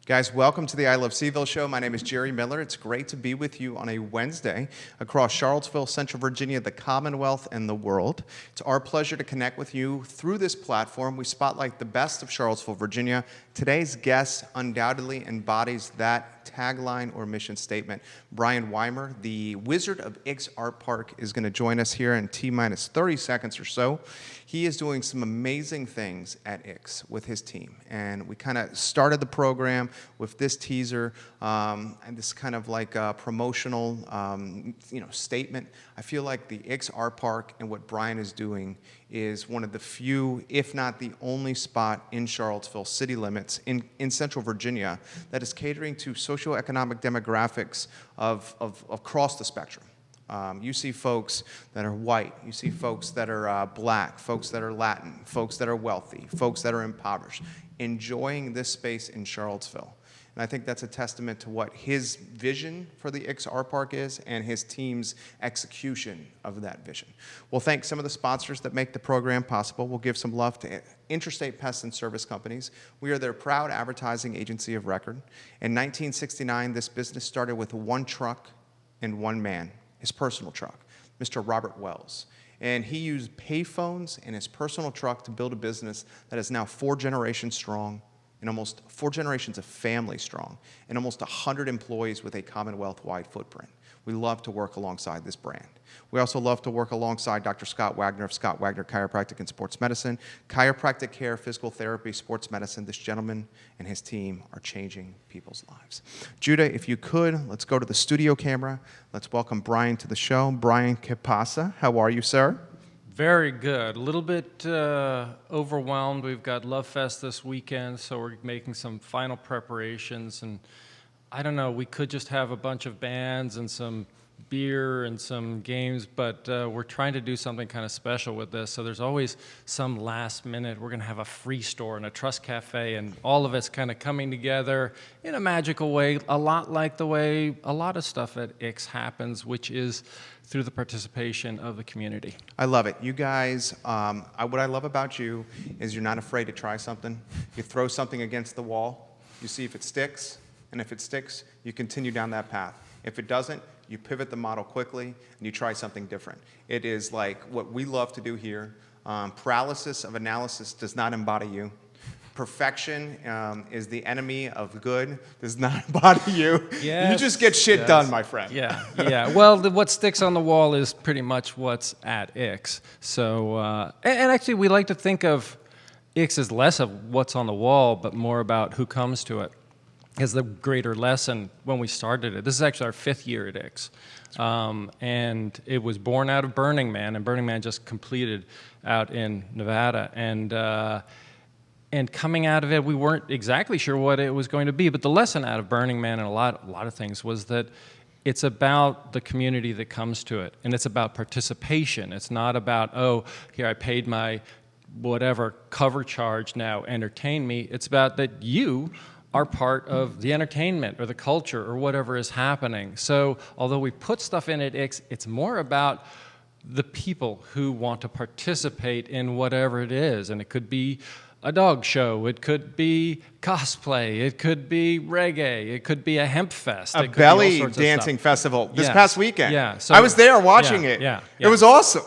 Guys, welcome to the I Love CVille Show. My name is Jerry Miller. It's great to be with you on a Wednesday across Charlottesville, Central Virginia, the Commonwealth, and the world. It's our pleasure to connect with you through this platform. We spotlight the best of Charlottesville, Virginia. Today's guest undoubtedly embodies that tagline or mission statement. Brian Wimer, the Wizard of Ix Art Park, is going to join us here in T-minus 30 seconds or so. He is doing some amazing things at Ix with his team, and we kind of started the program with this teaser and this kind of like a promotional statement. I feel like the Ix Art Park and what Brian is doing is one of the few, if not the only spot in Charlottesville city limits in Central Virginia that is catering to socioeconomic demographics of across the spectrum. You see folks that are white, you see folks that are black, folks that are Latin, folks that are wealthy, folks that are impoverished, enjoying this space in Charlottesville. And I think that's a testament to what his vision for the Ix Art Park is and his team's execution of that vision. We'll thank some of the sponsors that make the program possible. We'll give some love to Interstate Pest and Service Companies. We are their proud advertising agency of record. In 1969, this business started with one truck and one man, his personal truck, Mr. Robert Wells. And he used payphones in his personal truck to build a business that is now 4 generations strong, and almost 4 generations of family strong, and almost 100 employees with a Commonwealth-wide footprint. We love to work alongside this brand. We also love to work alongside Dr. Scott Wagner of Scott Wagner Chiropractic and Sports Medicine, chiropractic care, physical therapy, sports medicine. This gentleman and his team are changing people's lives. Judah, if you could, let's go to the studio camera. Let's welcome Brian to the show. Brian Capasa, how are you, sir? Very good. A little bit overwhelmed. We've got Love Fest this weekend, so we're making some final preparations. And I don't know, we could just have a bunch of bands and some beer and some games, but we're trying to do something kind of special with this. So there's always some last minute. We're going to have a free store and a Trust Cafe, and all of it's kind of coming together in a magical way, a lot like the way a lot of stuff at Ix happens, which is through the participation of the community. I love it. You guys, what I love about you is you're not afraid to try something. You throw something against the wall, you see if it sticks, and if it sticks, you continue down that path. If it doesn't, you pivot the model quickly, and you try something different. It is like what we love to do here. Paralysis of analysis does not embody you. Perfection is the enemy of good, does not embody you. Yes, you just get shit done, my friend. Yeah, yeah. Well, what sticks on the wall is pretty much what's at Ix. So, and actually, we like to think of Ix as less of what's on the wall, but more about who comes to it. Is the greater lesson when we started it. This is actually our 5th year at Ix. And it was born out of Burning Man, and Burning Man just completed out in Nevada. And coming out of it, we weren't exactly sure what it was going to be, but the lesson out of Burning Man and a lot of things was that it's about the community that comes to it, and it's about participation. It's not about, oh, here I paid my whatever cover charge, now entertain me. It's about that you are part of the entertainment or the culture or whatever is happening. So although we put stuff in at Ix, it's more about the people who want to participate in whatever it is. And it could be a dog show, it could be cosplay, it could be reggae, it could be a hemp fest. A belly dancing festival this past weekend. Yeah, so, I was there watching it. Yeah. It was awesome.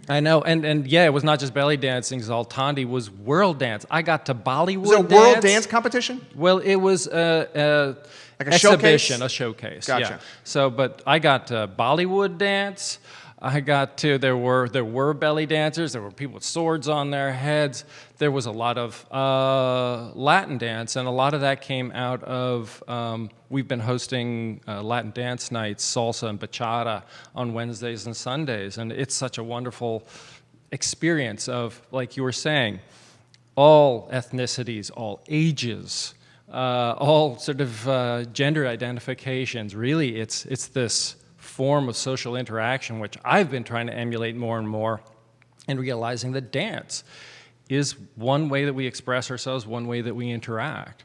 I know, and yeah, it was not just belly dancing. Zoltandi was world dance. I got to Bollywood Was it a world dance competition? Well, it was Like a exhibition, showcase? a showcase. Gotcha. Yeah. So, but I got to Bollywood dance. I got to, there were belly dancers, there were people with swords on their heads, there was a lot of Latin dance, and a lot of that came out of, we've been hosting Latin dance nights, salsa and bachata on Wednesdays and Sundays, and it's such a wonderful experience of, like you were saying, all ethnicities, all ages, all sort of gender identifications. Really, it's this form of social interaction, which I've been trying to emulate more and more, and realizing that dance is one way that we express ourselves, one way that we interact.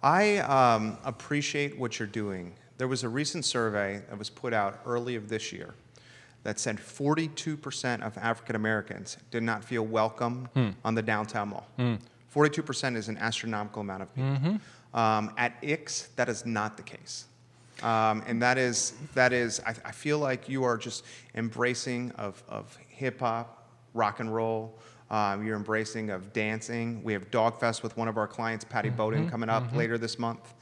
I appreciate what you're doing. There was a recent survey that was put out early of this year that said 42% of African Americans did not feel welcome on the downtown mall. 42% is an astronomical amount of people. At Ix, that is not the case. And that is, I feel like you are just embracing of hip hop, rock and roll. You're embracing of dancing. We have Dog Fest with one of our clients, Patty Bowden, coming up later this month.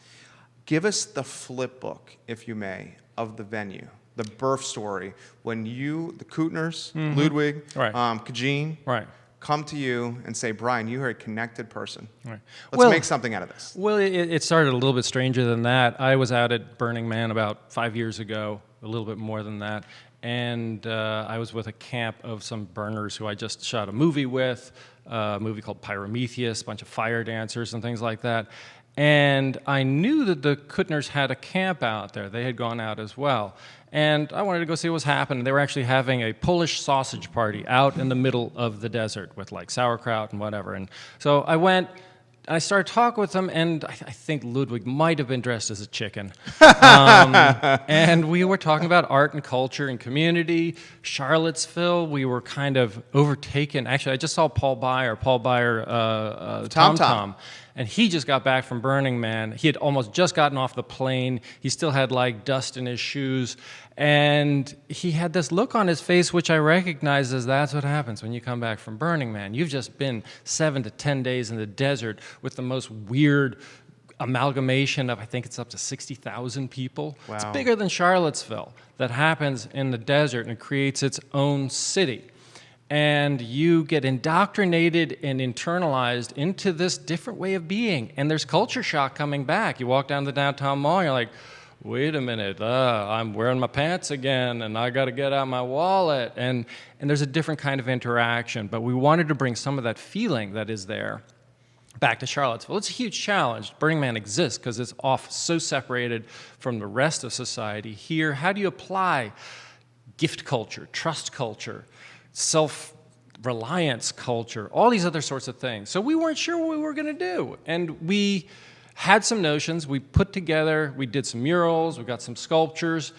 Give us the flip book, if you may, of the venue, the birth story when you, the Kootners, Ludwig, Right. Kajin, Right. come to you and say, Brian, you are a connected person. Right. Let's make something out of this. Well, it started a little bit stranger than that. I was out at Burning Man about 5 years ago, a little bit more than that. And I was with a camp of some burners who I just shot a movie with, a movie called Pyrometheus, a bunch of fire dancers and things like that. And I knew that the Kootners had a camp out there. They had gone out as well. And I wanted to go see what was happening. They were actually having a Polish sausage party out in the middle of the desert with like sauerkraut and whatever. And so I went, I started talking with them, and I think Ludwig might have been dressed as a chicken. And we were talking about art and culture and community. Charlottesville, we were kind of overtaken. Actually, I just saw Paul Beyer, Tom Tom. And he just got back from Burning Man. He had almost just gotten off the plane. He still had like dust in his shoes. And he had this look on his face, which I recognized as that's what happens when you come back from Burning Man. You've just been 7 to 10 days in the desert with the most weird amalgamation of, I think it's up to 60,000 people. Wow. It's bigger than Charlottesville that happens in the desert and creates its own city. And you get indoctrinated and internalized into this different way of being. And there's culture shock coming back. You walk down the downtown mall, and you're like, wait a minute, I'm wearing my pants again, and I got to get out my wallet. And there's a different kind of interaction. But we wanted to bring some of that feeling that is there back to Charlottesville. It's a huge challenge. Burning Man exists because it's off so separated from the rest of society. Here, how do you apply gift culture, trust culture, self-reliance culture, all these other sorts of things? So we weren't sure what we were going to do. And we had some notions. We put together, we did some murals, we got some sculptures.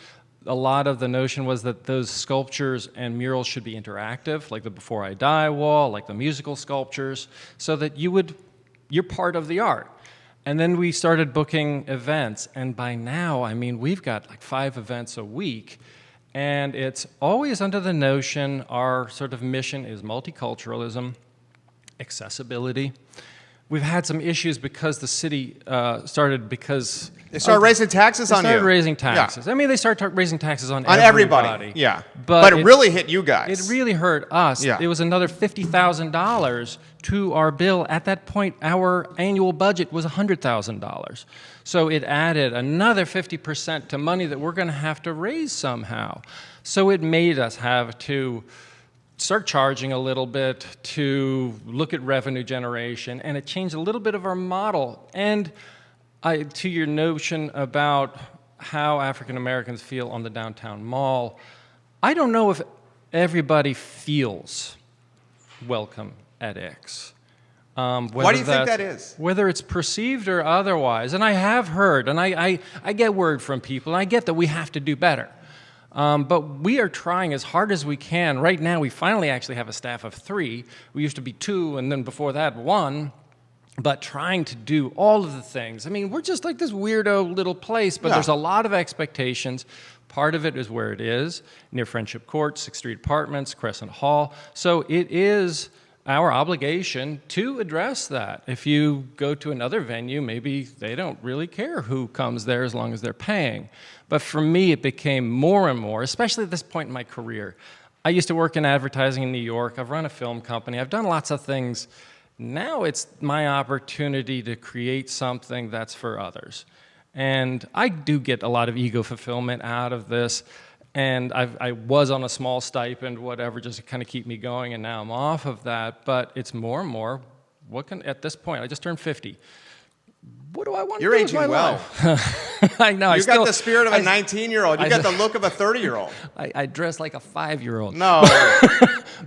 A lot of the notion was that those sculptures and murals should be interactive, like the Before I Die wall, like the musical sculptures, so that you're part of the art. And then we started booking events. And by now, I mean, we've got like 5 events a week. And it's always under the notion, our sort of mission is multiculturalism, accessibility. We've had some issues because the city started raising taxes on you. They started raising taxes. Yeah. I mean, they started raising taxes on everybody. Yeah, but it really hit you guys. It really hurt us. Yeah. It was another $50,000 to our bill. At that point, our annual budget was $100,000. So it added another 50% to money that we're going to have to raise somehow. So it made us have to start charging a little bit to look at revenue generation, and it changed a little bit of our model. And to your notion about how African Americans feel on the downtown mall, I don't know if everybody feels welcome at Ix. Why do you think that is? Whether it's perceived or otherwise. And I have heard, and I get word from people, and I get that we have to do better. But we are trying as hard as we can. Right now, we finally actually have a staff of 3. We used to be 2, and then before that, 1. But trying to do all of the things. I mean, we're just like this weirdo little place, but there's a lot of expectations. Part of it is where it is, near Friendship Court, 6th Street Apartments, Crescent Hall. So it is our obligation to address that. If you go to another venue, maybe they don't really care who comes there as long as they're paying. But for me, it became more and more, especially at this point in my career. I used to work in advertising in New York. I've run a film company. I've done lots of things. Now it's my opportunity to create something that's for others. And I do get a lot of ego fulfillment out of this. And I was on a small stipend, whatever, just to kind of keep me going, and now I'm off of that. But it's more and more, at this point, I just turned 50. What do I want to do with my life? You're aging well. I know. You got the spirit of a 19-year-old. You got the look of a 30-year-old. I dress like a 5-year-old. No.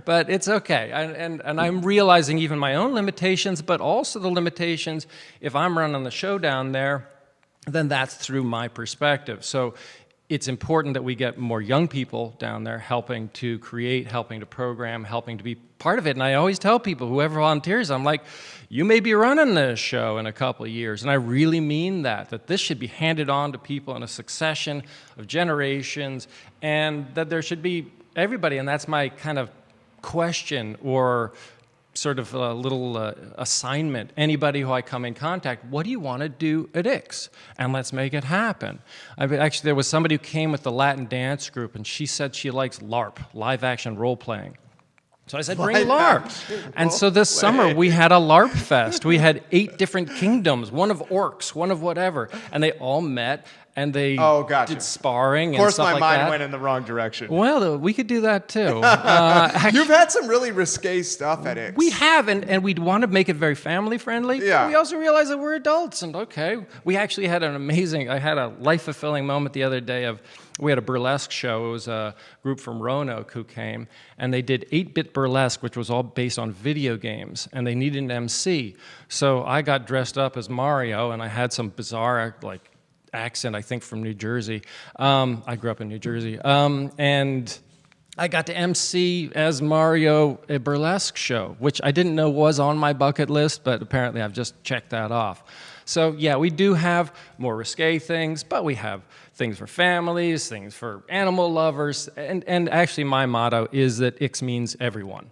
But it's okay. And I'm realizing even my own limitations, but also the limitations. If I'm running the show down there, then that's through my perspective. So it's important that we get more young people down there helping to create, helping to program, helping to be part of it. And I always tell people, whoever volunteers, I'm like, you may be running this show in a couple of years. And I really mean that this should be handed on to people in a succession of generations, and that there should be everybody. And that's my kind of question, or sort of a little assignment. Anybody who I come in contact, what do you want to do at Ix? And let's make it happen. Actually, there was somebody who came with the Latin dance group, and she said she likes LARP, live action role playing. So I said, bring LARP. And so this summer, we had a LARP fest. We had 8 different kingdoms, one of orcs, one of whatever, and they all met, and they did sparring and stuff like that. Of course, my mind went in the wrong direction. Well, we could do that too. You've had some really risque stuff at Ix. We have, and we'd want to make it very family friendly. Yeah. We also realize that we're adults, and we actually had I had a life-fulfilling moment the other day we had a burlesque show. It was a group from Roanoke who came, and they did 8-bit burlesque, which was all based on video games, and they needed an MC. So I got dressed up as Mario, and I had some bizarre, accent, I think, from New Jersey. I grew up in New Jersey. And I got to MC as Mario a burlesque show, which I didn't know was on my bucket list, but apparently I've just checked that off. So yeah, we do have more risque things, but we have things for families, things for animal lovers, and actually my motto is that Ix means everyone.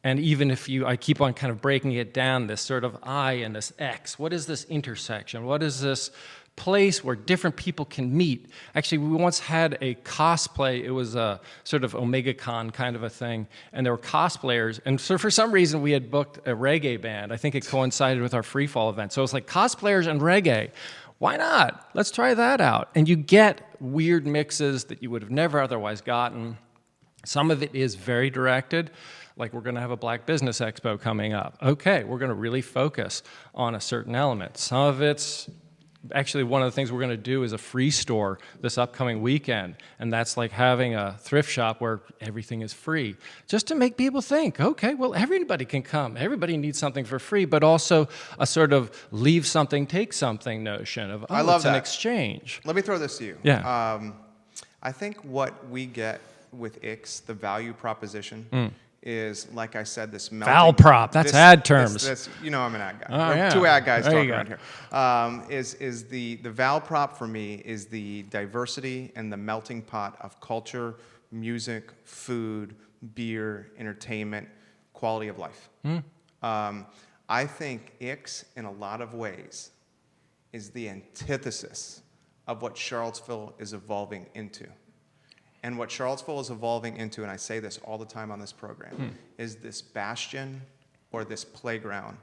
And even if I keep on kind of breaking it down, this sort of I and this X, what is this intersection? What is this place where different people can meet? Actually, we once had a cosplay. It was a sort of OmegaCon kind of a thing, and there were cosplayers. And so for some reason, we had booked a reggae band. I think it coincided with our free fall event. So it was like cosplayers and reggae. Why not? Let's try that out. And you get weird mixes that you would have never otherwise gotten. Some of it is very directed. Like, we're going to have a Black Business Expo coming up. Okay, we're going to really focus on a certain element. Some of it's actually, one of the things we're going to do is a free store this upcoming weekend, and that's like having a thrift shop where everything is free, just to make people think, okay, well, everybody can come. Everybody needs something for free, but also a sort of leave something, take something notion of, I love it's that. an exchange. Let me throw this to you. Yeah. I think what we get with Ix, the value proposition, is, like I said, this melting... Val prop, that's ad terms. You know I'm an ad guy. Oh, yeah. 2 ad guys There talking you around here. Is the Val prop for me is the diversity and the melting pot of culture, music, food, beer, entertainment, quality of life. I think Ix, in a lot of ways, is the antithesis of what Charlottesville is evolving into. And what Charlottesville is evolving into, and I say this all the time on this program, is this bastion or this playground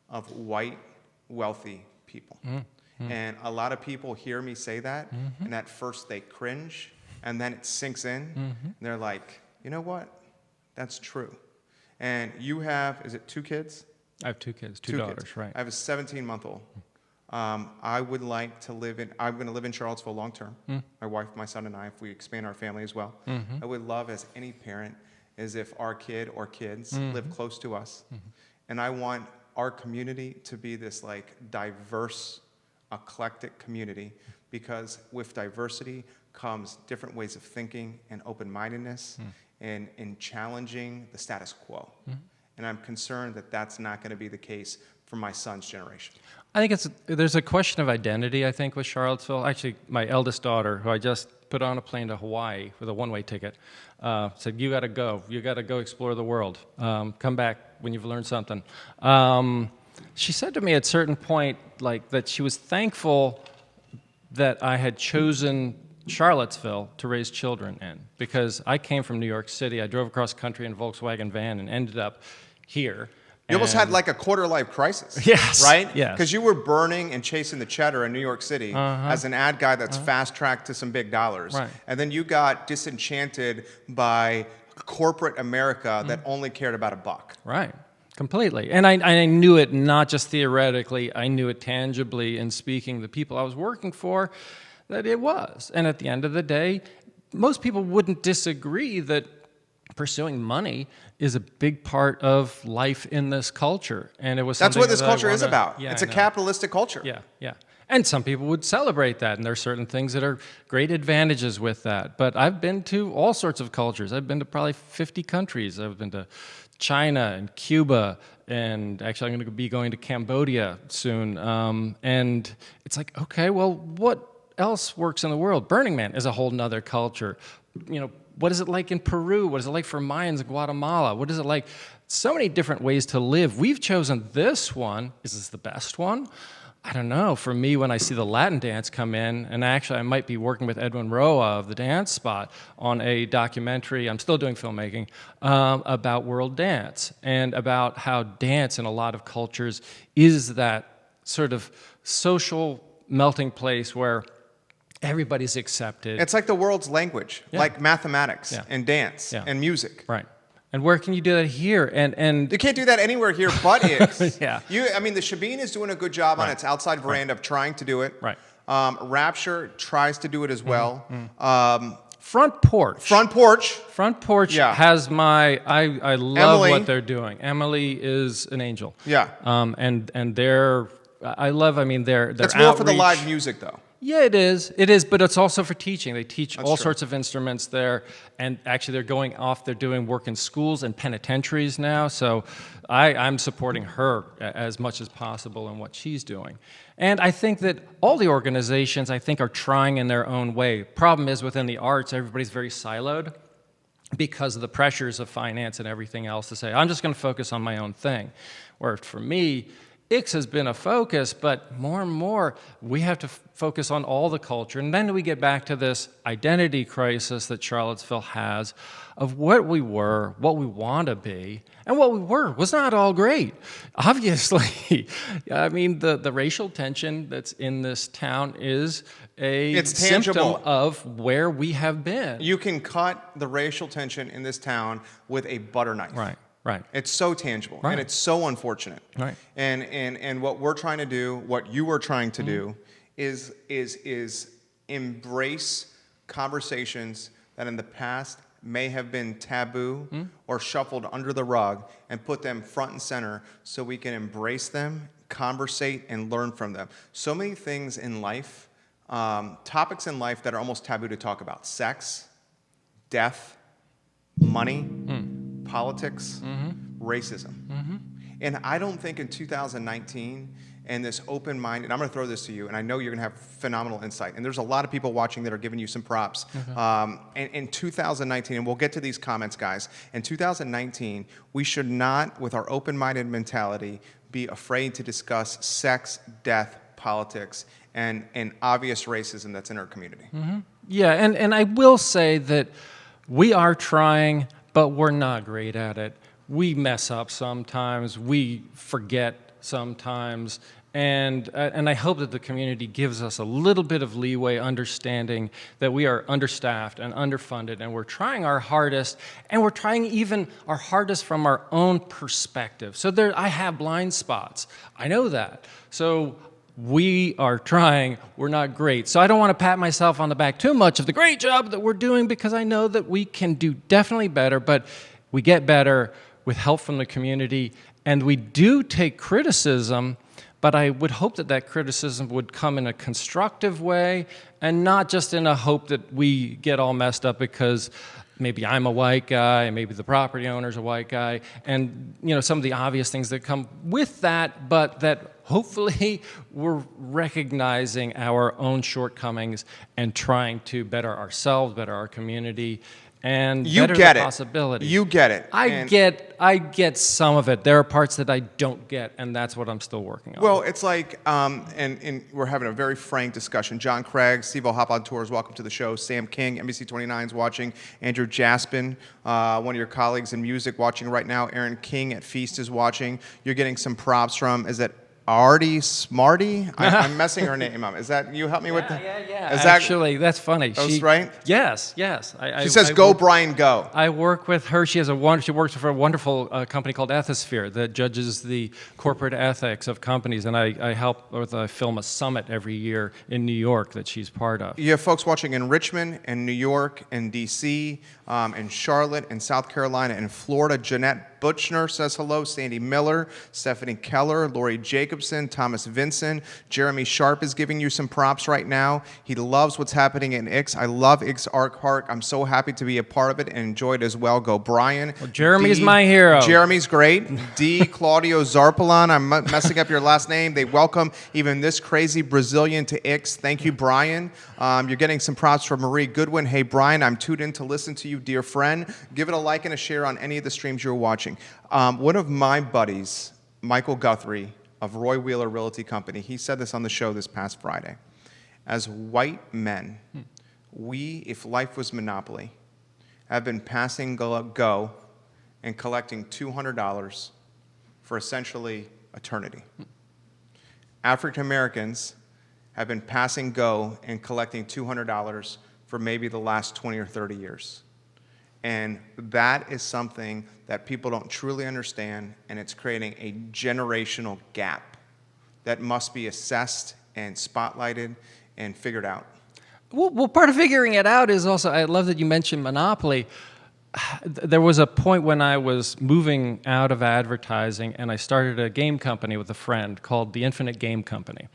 of white, wealthy people. And a lot of people hear me say that, and at first they cringe, and then it sinks in, and they're like, you know what? That's true. And you have, is it 2 kids? I have 2 kids, 2 daughters, kids. right. I have a 17-month-old. I would like to I'm going to live in Charlottesville long term. My wife, my son, and I, if we expand our family as well. I would love, as any parent, is if our kid or kids live close to us. And I want our community to be this diverse, eclectic community, because with diversity comes different ways of thinking and open-mindedness and challenging the status quo. And I'm concerned that that's not going to be the case for my son's generation. I think there's a question of identity, I think, with Charlottesville. Actually, my eldest daughter, who I just put on a plane to Hawaii with a one-way ticket, said, you got to go. You got to go explore the world. Come back when you've learned something. She said to me at a certain point, that she was thankful that I had chosen Charlottesville to raise children in, because I came from New York City. I drove across country in a Volkswagen van and ended up here. You almost had a quarter-life crisis. Yes. Right? Yes. Because you were burning and chasing the cheddar in New York City as an ad guy that's fast-tracked to some big dollars. Right. And then you got disenchanted by corporate America that only cared about a buck. Right. Completely. And I knew it not just theoretically, I knew it tangibly in speaking to the people I was working for, that it was. And at the end of the day, most people wouldn't disagree that pursuing money is a big part of life in this culture. And it was That's something what this that culture is about. Yeah, it's a capitalistic culture. Yeah, yeah. And some people would celebrate that, and there are certain things that are great advantages with that. But I've been to all sorts of cultures. I've been to probably 50 countries. I've been to China and Cuba, and actually I'm going to be going to Cambodia soon. And it's like, okay, well, what else works in the world? Burning Man is a whole nother culture. You know, what is it like in Peru? What is it like for Mayans in Guatemala? What is it like? So many different ways to live. We've chosen this one. Is this the best one? I don't know. For me, when I see the Latin dance come in, and actually I might be working with Edwin Roa of the Dance Spot on a documentary, I'm still doing filmmaking, about world dance and about how dance in a lot of cultures is that sort of social melting place where everybody's accepted. It's like the world's language, like mathematics and dance and music. Right. And where can you do that here? And you can't do that anywhere here but Ix. Yeah. I mean, the Shebeen is doing a good job on its outside veranda of trying to do it. Right. Rapture tries to do it as well. Front Porch. Front Porch. Front Porch has my, I love Emily. what they're doing. Emily is an angel. Yeah. And they're, I love, I mean, their It's more for the live music, though. Yeah, it is, but it's also for teaching. They teach all sorts of instruments there, and actually they're doing work in schools and penitentiaries now, so I'm supporting her as much as possible in what she's doing. And I think that all the organizations, I think, are trying in their own way. Problem is, within the arts, everybody's very siloed because of the pressures of finance and everything else to say, I'm just going to focus on my own thing. Where for me, Ix has been a focus, but more and more, we have to focus on all the culture. And then we get back to this identity crisis that Charlottesville has of what we were, what we want to be, and what we were was not all great. Obviously, I mean, the racial tension that's in this town is a symptom of where we have been. You can cut the racial tension in this town with a butter knife. Right. Right. It's so tangible, and it's so unfortunate. Right. And what we're trying to do, what you are trying to do, is embrace conversations that in the past may have been taboo or shuffled under the rug, and put them front and center so we can embrace them, conversate, and learn from them. So many things in life, topics in life that are almost taboo to talk about: sex, death, money. Politics, racism. And I don't think in 2019, and this open mind, and I'm going to throw this to you, and I know you're going to have phenomenal insight, and there's a lot of people watching that are giving you some props. And in 2019, and we'll get to these comments, guys, in 2019, we should not, with our open-minded mentality, be afraid to discuss sex, death, politics, and obvious racism that's in our community. Yeah, and I will say that we are trying, but we're not great at it. We mess up sometimes. We forget sometimes. And I hope that the community gives us a little bit of leeway, understanding that we are understaffed and underfunded, and we're trying our hardest, and we're trying even our hardest from our own perspective. So I have blind spots. I know that. So we are trying. We're not great. So I don't want to pat myself on the back too much of the great job that we're doing, because I know that we can do definitely better, but we get better with help from the community, and we do take criticism, but I would hope that that criticism would come in a constructive way and not just in a hope that we get all messed up because maybe I'm a white guy, and maybe the property owner's a white guy, and some of the obvious things that come with that, but that hopefully we're recognizing our own shortcomings and trying to better ourselves, better our community, and better the possibilities. You get it. I get some of it. There are parts that I don't get, and that's what I'm still working on. Well, it's like, and we're having a very frank discussion. John Craig, CVille Hop on Tours, welcome to the show. Sam King, NBC 29 is watching. Andrew Jaspin, one of your colleagues in music, watching right now. Aaron King at Feast is watching. You're getting some props from, is that Artie Smarty? I'm messing her name up. Is that, you help me with that? Yeah. Is Actually, that's funny. That's right? Yes. She says, "Go, Brian, go." I work with her. She works for a wonderful company called Ethisphere that judges the corporate ethics of companies, and I help with film a summit every year in New York that she's part of. You have folks watching in Richmond, and New York, and D.C., and Charlotte, and South Carolina, and Florida. Jeanette Butchner says hello. Sandy Miller, Stephanie Keller, Lori Jacobs Jacobson, Thomas Vinson. Jeremy Sharp is giving you some props right now. He loves what's happening in Ix. I love Ix Art Park. I'm so happy to be a part of it and enjoy it as well. Go Brian. Well, Jeremy's my hero. Jeremy's great. D. Claudio Zarpalon. I'm messing up your last name. They welcome even this crazy Brazilian to Ix. Thank you, Brian. You're getting some props from Marie Goodwin. Hey, Brian, I'm tuned in to listen to you, dear friend. Give it a like and a share on any of the streams you're watching. One of my buddies, Michael Guthrie of Roy Wheeler Realty Company, he said this on the show this past Friday. As white men, we, if life was Monopoly, have been passing go and collecting $200 for essentially eternity. African Americans have been passing go and collecting $200 for maybe the last 20 or 30 years. And that is something that people don't truly understand, and it's creating a generational gap that must be assessed and spotlighted and figured out. Well, part of figuring it out is also, I love that you mentioned Monopoly. There was a point when I was moving out of advertising, and I started a game company with a friend called the Infinite Game Company.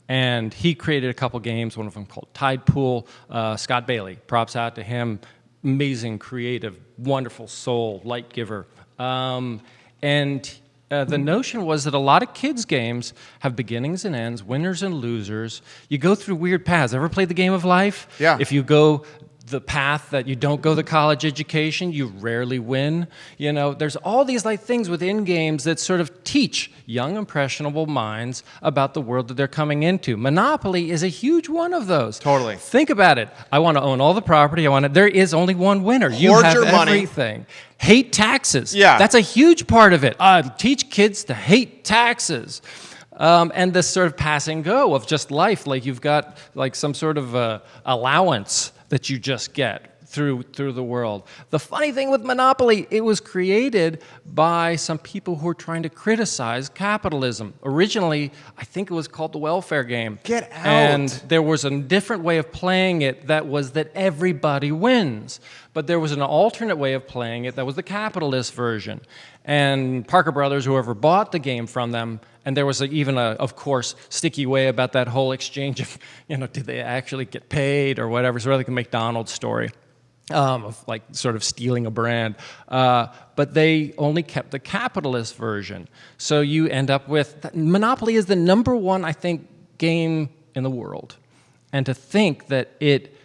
And he created a couple games, one of them called Tide Pool. Scott Bailey, props out to him. Amazing, creative, wonderful soul, light giver. The notion was that a lot of kids' games have beginnings and ends, winners and losers. You go through weird paths. Ever played the game of life? Yeah. If you go the path that you don't go the college education, you rarely win. You know, there's all these like things within games that sort of teach young, impressionable minds about the world that they're coming into. Monopoly is a huge one of those. Totally. Think about it. I want to own all the property. There is only one winner. You Hoard have your money. everything. Hate taxes. Yeah. That's a huge part of it. Teach kids to hate taxes. And this sort of pass and go of just life, like you've got like some sort of allowance that you just get through the world. The funny thing with Monopoly, it was created by some people who were trying to criticize capitalism. Originally, I think it was called the welfare game. Get out. And there was a different way of playing it that was that everybody wins. But there was an alternate way of playing it that was the capitalist version. And Parker Brothers, whoever bought the game from them, and there was even a, of course, sticky way about that whole exchange of, did they actually get paid or whatever, sort of like a McDonald's story. Of like sort of stealing a brand. But they only kept the capitalist version. So you end up with, Monopoly is the number one, I think, game in the world. And to think that it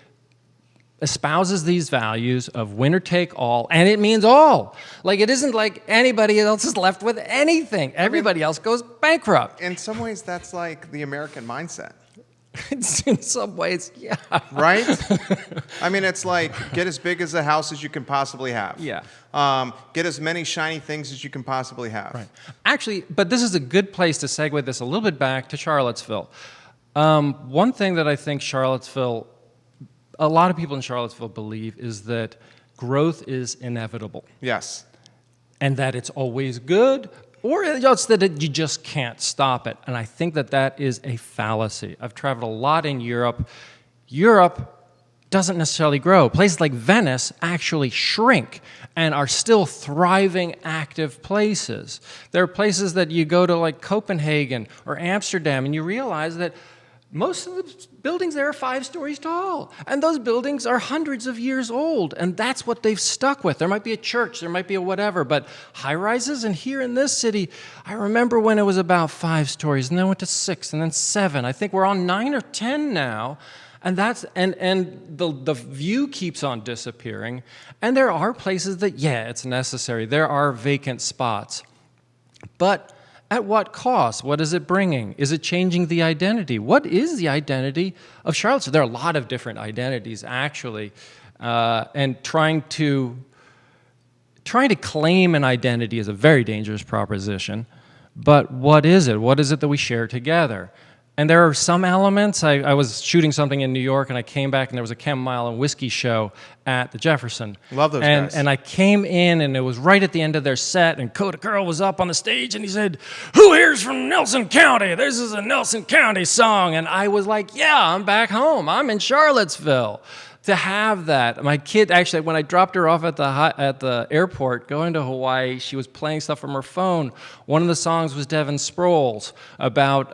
espouses these values of winner take all, and it means all. Like, it isn't like anybody else is left with anything. Everybody else goes bankrupt. In some ways, that's like the American mindset. In some ways, yeah. Right? I mean, it's like, get as big as a house as you can possibly have. Yeah. Get as many shiny things as you can possibly have. Right. Actually, but this is a good place to segue this a little bit back to Charlottesville. One thing that I think a lot of people in Charlottesville believe is that growth is inevitable. Yes. And that it's always good, or it's that you just can't stop it. And I think that is a fallacy. I've traveled a lot in Europe. Europe doesn't necessarily grow. Places like Venice actually shrink and are still thriving, active places. There are places that you go to like Copenhagen or Amsterdam, and you realize that most of the buildings there are 5 stories tall, and those buildings are hundreds of years old, and that's what they've stuck with. There might be a church, there might be a whatever, but high-rises, and here in this city, I remember when it was about 5 stories, and then went to 6, and then 7. I think we're on 9 or 10 now, and the view keeps on disappearing, and there are places that, yeah, it's necessary. There are vacant spots, but at what cost? What is it bringing? Is it changing the identity? What is the identity of Charlottesville? There are a lot of different identities, actually, and trying to claim an identity is a very dangerous proposition. But what is it? What is it that we share together? And there are some elements. I was shooting something in New York, and I came back, and there was a chamomile and whiskey show at the Jefferson. Love those guys. And I came in, and it was right at the end of their set, and Coda Curl was up on the stage, and he said, "Who here's from Nelson County? This is a Nelson County song." And I was like, yeah, I'm back home. I'm in Charlottesville. To have that. My kid, actually, when I dropped her off at the airport going to Hawaii, she was playing stuff from her phone. One of the songs was Devin Sproul's about,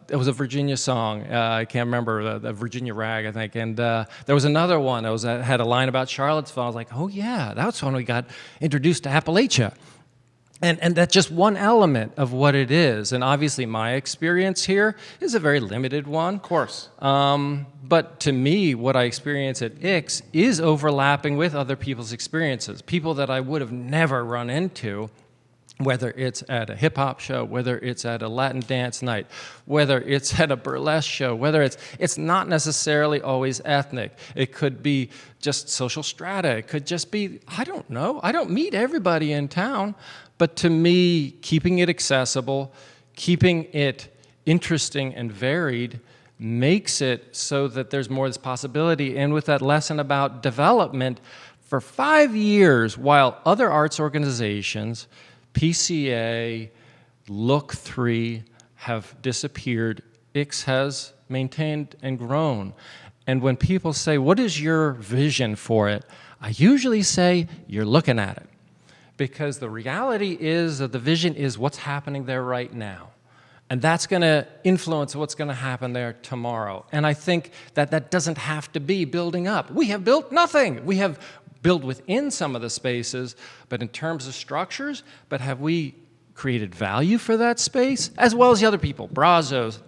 it was a Virginia song. I can't remember, the Virginia Rag, I think. And there was another one that had a line about Charlottesville. I was like, oh yeah, that's when we got introduced to Appalachia. And that's just one element of what it is. And obviously my experience here is a very limited one. Of course. But to me, what I experience at Ix is overlapping with other people's experiences. People that I would have never run into, whether it's at a hip-hop show, whether it's at a Latin dance night, whether it's at a burlesque show, whether it's not necessarily always ethnic. It could be just social strata. It could just be, I don't know. I don't meet everybody in town. But to me, keeping it accessible, keeping it interesting and varied makes it so that there's more of this possibility. And with that lesson about development, for 5 years, while other arts organizations, PCA, Look 3 have disappeared, Ix has maintained and grown. And when people say, what is your vision for it? I usually say, you're looking at it. Because the reality is that the vision is what's happening there right now. And that's going to influence what's going to happen there tomorrow. And I think that that doesn't have to be building up. We have built nothing. We have built within some of the spaces, but in terms of structures, but have we created value for that space? As well as the other people, Brazos,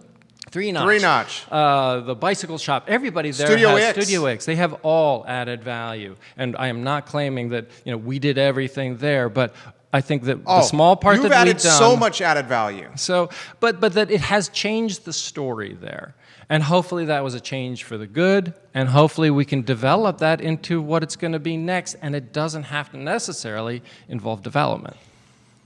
Three Notch. The bicycle shop, everybody there has Studio X. They have all added value. And I am not claiming that we did everything there, but I think that the small part that we've done... You've added so much added value. So, but that it has changed the story there. And hopefully that was a change for the good, and hopefully we can develop that into what it's going to be next, and it doesn't have to necessarily involve development.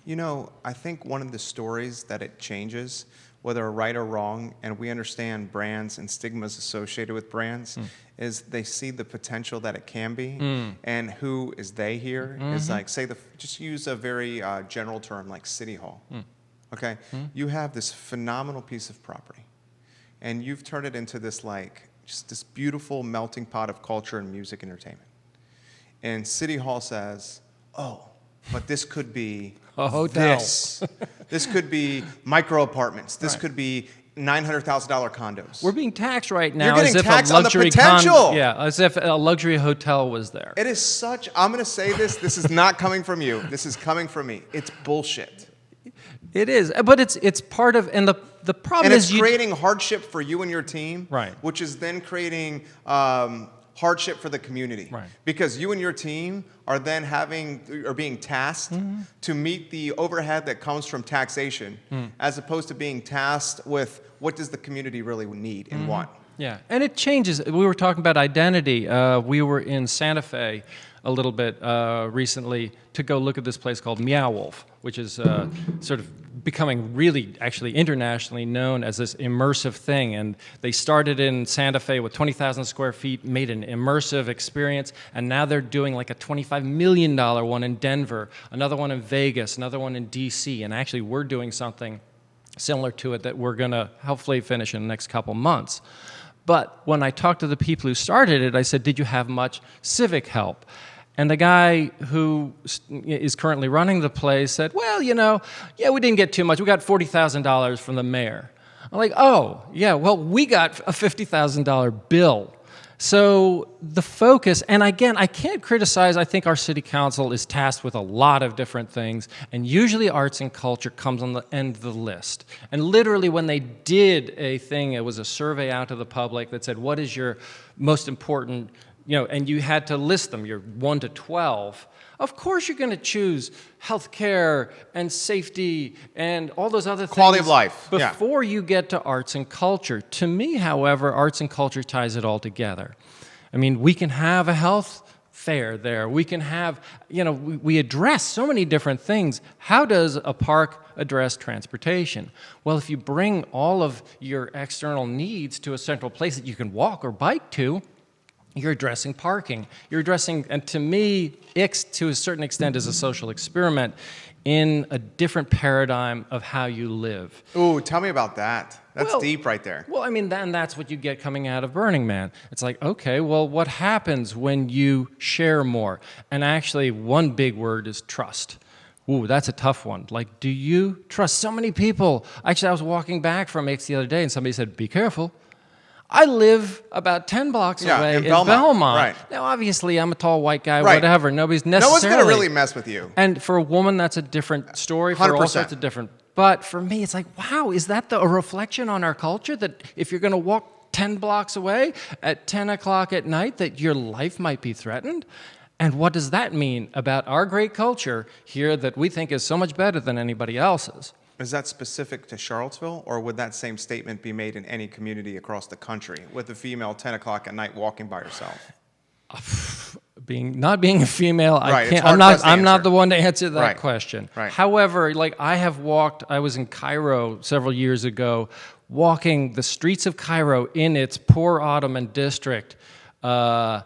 I think one of the stories that it changes, whether right or wrong, and we understand brands and stigmas associated with brands, is they see the potential that it can be, and who is they here is like, just use a very general term like City Hall, okay? You have this phenomenal piece of property, and you've turned it into this just this beautiful melting pot of culture and music entertainment. And City Hall says, but this could be a hotel. This could be micro apartments. This could be $900,000 condos. We're being taxed right now. You're getting as if taxed a luxury on the potential. as if a luxury hotel was there. It is such. I'm going to say this. This is not coming from you. This is coming from me. It's bullshit. It is, but it's part of, and the problem and is it's creating hardship for you and your team, right? Which is then creating hardship for the community, right? Because you and your team are then being tasked to meet the overhead that comes from taxation, as opposed to being tasked with what does the community really need and want. Yeah, and it changes. We were talking about identity. We were in Santa Fe a little bit recently to go look at this place called Meow Wolf, which is sort of becoming really actually internationally known as this immersive thing. And they started in Santa Fe with 20,000 square feet, made an immersive experience, and now they're doing like a $25 million one in Denver, another one in Vegas, another one in DC, and actually we're doing something similar to it that we're going to hopefully finish in the next couple months. But when I talked to the people who started it, I said, did you have much civic help? And the guy who is currently running the place said, well, we didn't get too much. We got $40,000 from the mayor. I'm like, we got a $50,000 bill. So the focus, and again, I can't criticize, I think our city council is tasked with a lot of different things, and usually arts and culture comes on the end of the list. And literally when they did a thing, it was a survey out to the public that said, what is your most important, and you had to list them, your 1 to 12. Of course you're going to choose healthcare and safety and all those other things. Quality of life. Before you get to arts and culture. To me, however, arts and culture ties it all together. I mean, we can have a health fair there. We can have, we address so many different things. How does a park address transportation? Well, if you bring all of your external needs to a central place that you can walk or bike to, You're addressing parking. You're addressing, and to me, Ix, to a certain extent, is a social experiment in a different paradigm of how you live. Ooh, tell me about that. That's deep right there. Well, I mean, then that's what you get coming out of Burning Man. It's like, okay, well, what happens when you share more? And actually, one big word is trust. Ooh, that's a tough one. Like, do you trust so many people? Actually, I was walking back from Ix the other day, and somebody said, be careful. I live about 10 blocks away in Belmont. Right. Now, obviously, I'm a tall white guy, whatever. Nobody's necessarily... No one's going to really mess with you. And for a woman, that's a different story. For 100%. all sorts of different... But for me, it's like, wow, is that a reflection on our culture? That if you're going to walk 10 blocks away at 10 o'clock at night, that your life might be threatened? And what does that mean about our great culture here that we think is so much better than anybody else's? Is that specific to Charlottesville, or would that same statement be made in any community across the country with a female 10 o'clock at night walking by herself? Not being a female, right, I can't. I'm not the one to answer that question. Right. However, like I was in Cairo several years ago, walking the streets of Cairo in its poor Ottoman district at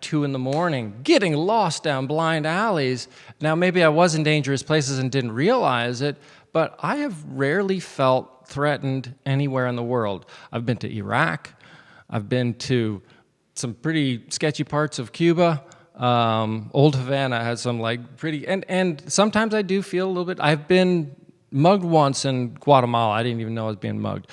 2 in the morning, getting lost down blind alleys. Now, maybe I was in dangerous places and didn't realize it, but I have rarely felt threatened anywhere in the world. I've been to Iraq. I've been to some pretty sketchy parts of Cuba. Old Havana has some like pretty, and sometimes I do feel a little bit, I've been mugged once in Guatemala. I didn't even know I was being mugged.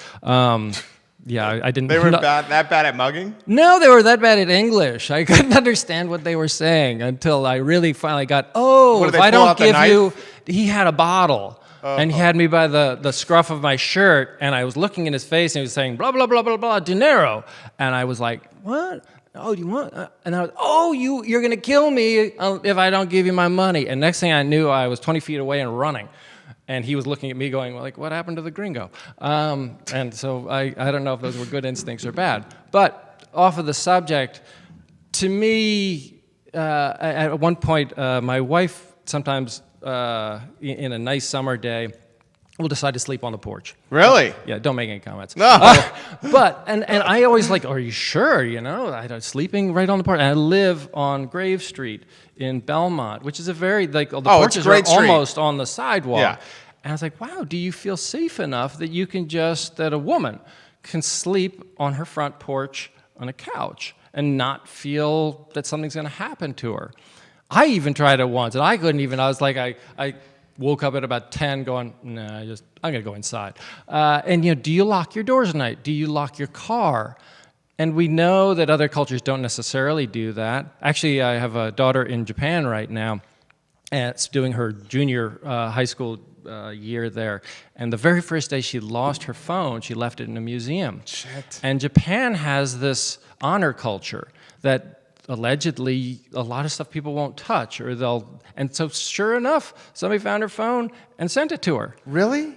Yeah, I didn't. They were that bad at mugging? No, they were that bad at English. I couldn't understand what they were saying until I really finally got, if I don't give you, he had a bottle. And he had me by the scruff of my shirt, and I was looking in his face, and he was saying, blah, blah, blah, blah, blah, dinero. And I was like, what? Oh, do you want? And I was, you're going to kill me if I don't give you my money. And next thing I knew, I was 20 feet away and running. And he was looking at me going, like, what happened to the gringo? And so I don't know if those were good instincts or bad. But off of the subject, to me, at one point, my wife sometimes, in a nice summer day, we'll decide to sleep on the porch. Really? Yeah, don't make any comments. No. But I always like, are you sure? You know, I'm sleeping right on the porch. And I live on Grave Street in Belmont, which is a very, like, the porches are almost on the sidewalk. Yeah. And I was like, wow, do you feel safe enough that you can that a woman can sleep on her front porch on a couch and not feel that something's going to happen to her? I even tried it once, and I couldn't even. I was like, I woke up at about 10 going, nah, I'm going to go inside. And, do you lock your doors at night? Do you lock your car? And we know that other cultures don't necessarily do that. Actually, I have a daughter in Japan right now, and it's doing her junior high school year there. And the very first day she lost her phone, she left it in a museum. Shit. And Japan has this honor culture that allegedly a lot of stuff people won't touch, and so sure enough, somebody found her phone and sent it to her. Really?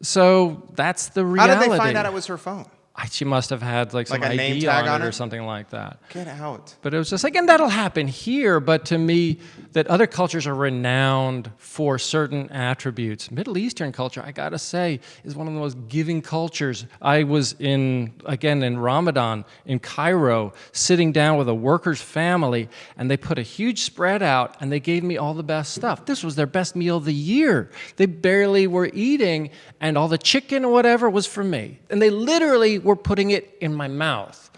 So that's the reality. How did they find out it was her phone? She must have had like some a name ID tag on it it or something like that. Get out. But it was just like, and that'll happen here, but to me, that other cultures are renowned for certain attributes. Middle Eastern culture, I gotta say, is one of the most giving cultures. I was in Ramadan in Cairo, sitting down with a worker's family, and they put a huge spread out, and they gave me all the best stuff. This was their best meal of the year. They barely were eating, and all the chicken or whatever was for me. And they literally were putting it in my mouth.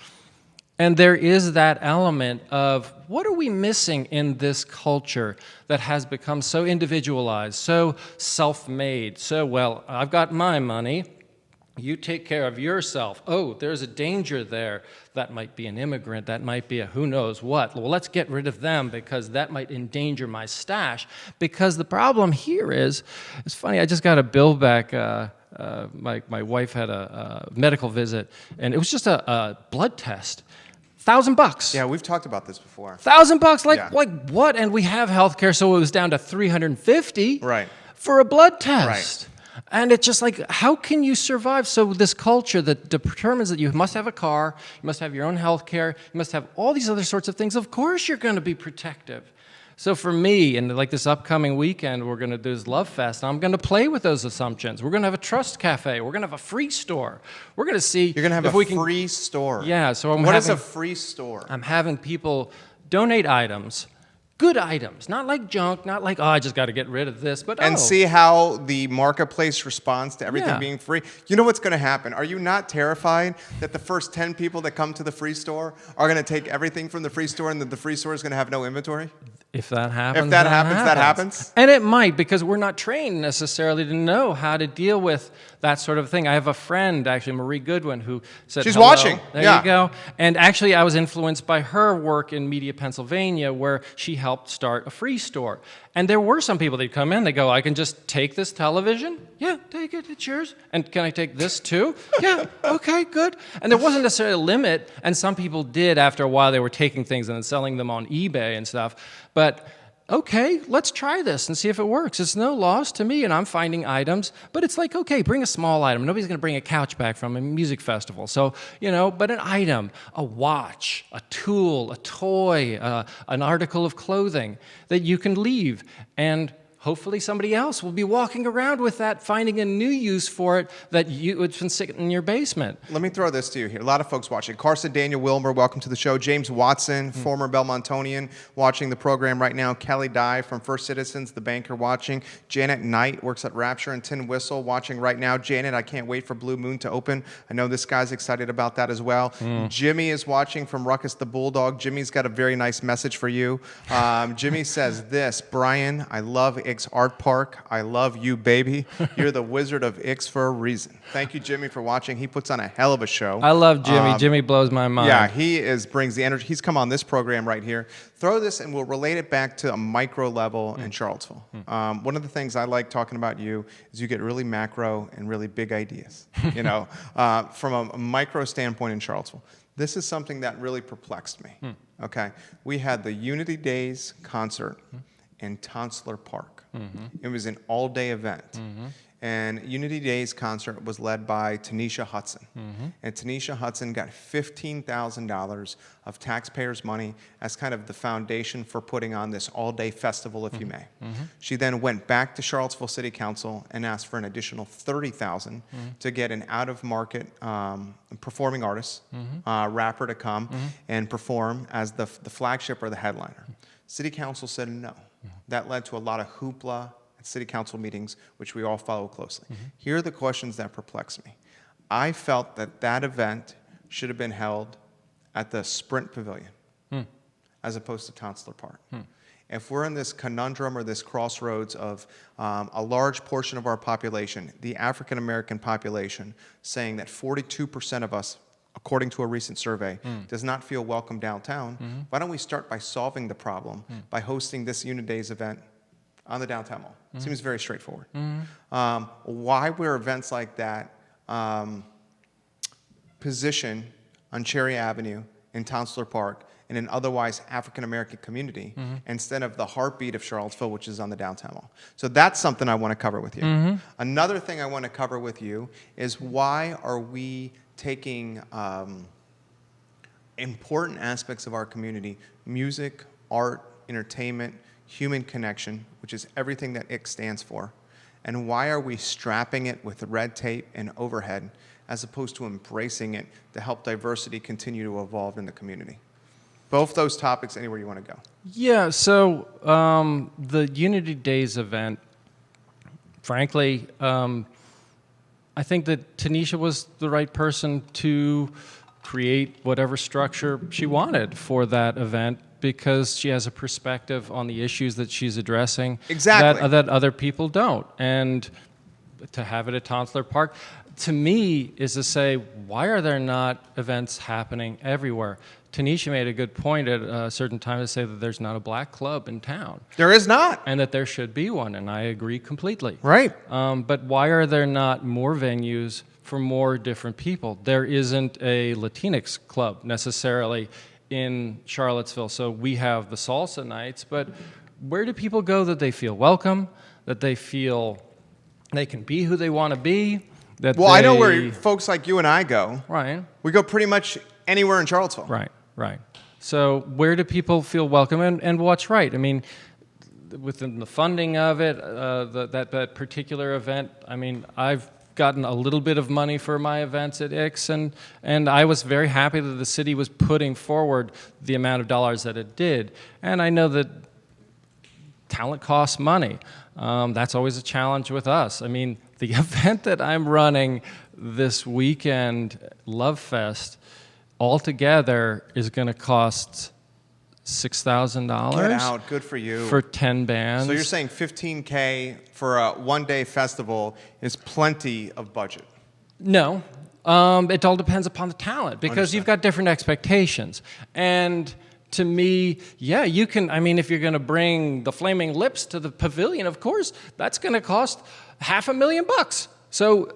And there is that element of what are we missing in this culture that has become so individualized, so self-made, so, well, I've got my money, you take care of yourself. Oh, there's a danger there. That might be an immigrant, that might be a who knows what. Well, let's get rid of them because that might endanger my stash. Because the problem here is, it's funny, I just got a bill back. My wife had a medical visit, and it was just a blood test. $1,000. Yeah, we've talked about this before. $1,000, like what? And we have healthcare, so it was down to $350 for a blood test. Right. And it's just like, how can you survive? So this culture that determines that you must have a car, you must have your own healthcare, you must have all these other sorts of things. Of course, you're going to be protective. So for me, and like this upcoming weekend, we're going to do this Love Fest. I'm going to play with those assumptions. We're going to have a trust cafe. We're going to have a free store. We're going to see You're going to have if a we can, free store. Yeah. So What is a free store? I'm having people donate items. Good items, not like junk, not like, oh, I just got to get rid of this, but And see how the marketplace responds to everything Yeah. being free. You know what's going to happen? Are you not terrified that the first 10 people that come to the free store are going to take everything from the free store and that the free store is going to have no inventory? If that happens, If that happens, that happens. And it might, because we're not trained necessarily to know how to deal with that sort of thing. I have a friend, actually, Marie Goodwin, who said, She's hello. watching. There Yeah. you go. And actually, I was influenced by her work in Media, Pennsylvania, where she helped start a free store. And there were some people that come in, they go, I can just take this television? Yeah, take it, it's yours. And can I take this too? Yeah, okay, good. And there wasn't necessarily a limit, and some people did after a while, they were taking things and then selling them on eBay and stuff. But okay, let's try this and see if it works. It's no loss to me, and I'm finding items, but it's like, okay, bring a small item. Nobody's going to bring a couch back from a music festival. So, but an item, a watch, a tool, a toy, an article of clothing that you can leave, and hopefully somebody else will be walking around with that, finding a new use for it that it's been sitting in your basement. Let me throw this to you here. A lot of folks watching. Carson Daniel Wilmer, welcome to the show. James Watson, former Belmontonian, watching the program right now. Kelly Dye from First Citizens, the banker, watching. Janet Knight works at Rapture and Tin Whistle, watching right now. Janet, I can't wait for Blue Moon to open. I know this guy's excited about that as well. Jimmy is watching from Ruckus the Bulldog. Jimmy's got a very nice message for you. Jimmy says this, Brian, I love Ix Art Park. I love you, baby. You're the wizard of Ix for a reason. Thank you, Jimmy, for watching. He puts on a hell of a show. I love Jimmy. Jimmy blows my mind. Yeah, he brings the energy. He's come on this program right here. Throw this and we'll relate it back to a micro level in Charlottesville. One of the things I like talking about you is you get really macro and really big ideas. From a micro standpoint in Charlottesville. This is something that really perplexed me. Okay, we had the Unity Days concert in Tonsler Park. It was an all-day event. And Unity Days concert was led by Tanisha Hudson. And Tanisha Hudson got $15,000 of taxpayers' money as kind of the foundation for putting on this all-day festival, if you may. She then went back to Charlottesville City Council and asked for an additional $30,000 to get an out-of-market performing artist, rapper, to come and perform as the flagship or the headliner. City Council said no. That led to a lot of hoopla at city council meetings, which we all follow closely. Here are the questions that perplex me. I felt that that event should have been held at the Sprint Pavilion as opposed to Tonsler Park. If we're in this conundrum or this crossroads of a large portion of our population, the African American population, saying that 42% of us, according to a recent survey, does not feel welcome downtown, why don't we start by solving the problem by hosting this Unity Days event on the downtown mall? Seems very straightforward. Why were events like that positioned on Cherry Avenue in Tonsler Park in an otherwise African-American community instead of the heartbeat of Charlottesville, which is on the downtown mall? So that's something I want to cover with you. Another thing I want to cover with you is why are we taking important aspects of our community, music, art, entertainment, human connection, which is everything that IC stands for, and why are we strapping it with red tape and overhead as opposed to embracing it to help diversity continue to evolve in the community? Both those topics, anywhere you want to go. Yeah, so the Unity Days event, frankly, I think that Tanisha was the right person to create whatever structure she wanted for that event because she has a perspective on the issues that she's addressing that other people don't. And to have it at Tonsler Park, to me, is to say, why are there not events happening everywhere? Tanisha made a good point at a certain time to say that there's not a black club in town. There is not. And that there should be one, and I agree completely. Right. But why are there not more venues for more different people? There isn't a Latinx club necessarily in Charlottesville, so we have the salsa nights, but where do people go that they feel welcome, that they feel they can be who they want to be? I know where folks like you and I go. Right. We go pretty much anywhere in Charlottesville. Right. So where do people feel welcome, and what's right? I mean, within the funding of it, that particular event. I mean, I've gotten a little bit of money for my events at Ix, and I was very happy that the city was putting forward the amount of dollars that it did. And I know that talent costs money. That's always a challenge with us. I mean, the event that I'm running this weekend, Love Fest, altogether is going to cost $6,000. Get out, good for you. For 10 bands. So you're saying $15K for a one-day festival is plenty of budget? No. It all depends upon the talent, because you've got different expectations. And to me, yeah, you can, I mean, if you're going to bring the Flaming Lips to the pavilion, of course, that's going to cost $500,000. So,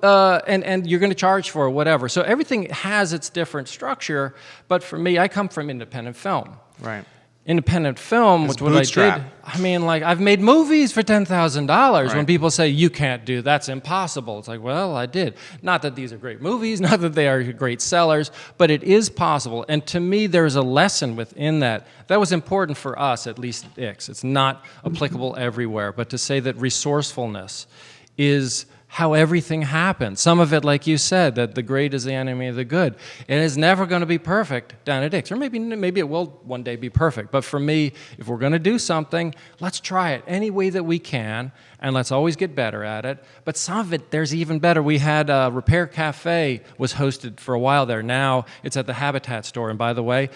and you're going to charge for it, whatever. So everything has its different structure. But for me, I come from independent film. Right. Independent film, It's which what I bootstrap. did, I mean, like, I've made movies for $10,000. Right. When people say, you can't do that's impossible. It's like, well, I did. Not that these are great movies, not that they are great sellers, but it is possible. And to me, there's a lesson within that. That was important for us, at least at Ix. It's not applicable everywhere, but to say that resourcefulness is how everything happens. Some of it, like you said, that the great is the enemy of the good. It is never going to be perfect down at Ix. Or maybe it will one day be perfect. But for me, if we're going to do something, let's try it any way that we can, and let's always get better at it. But some of it, there's even better. We had Repair Cafe was hosted for a while there. Now it's at the Habitat store. And by the way,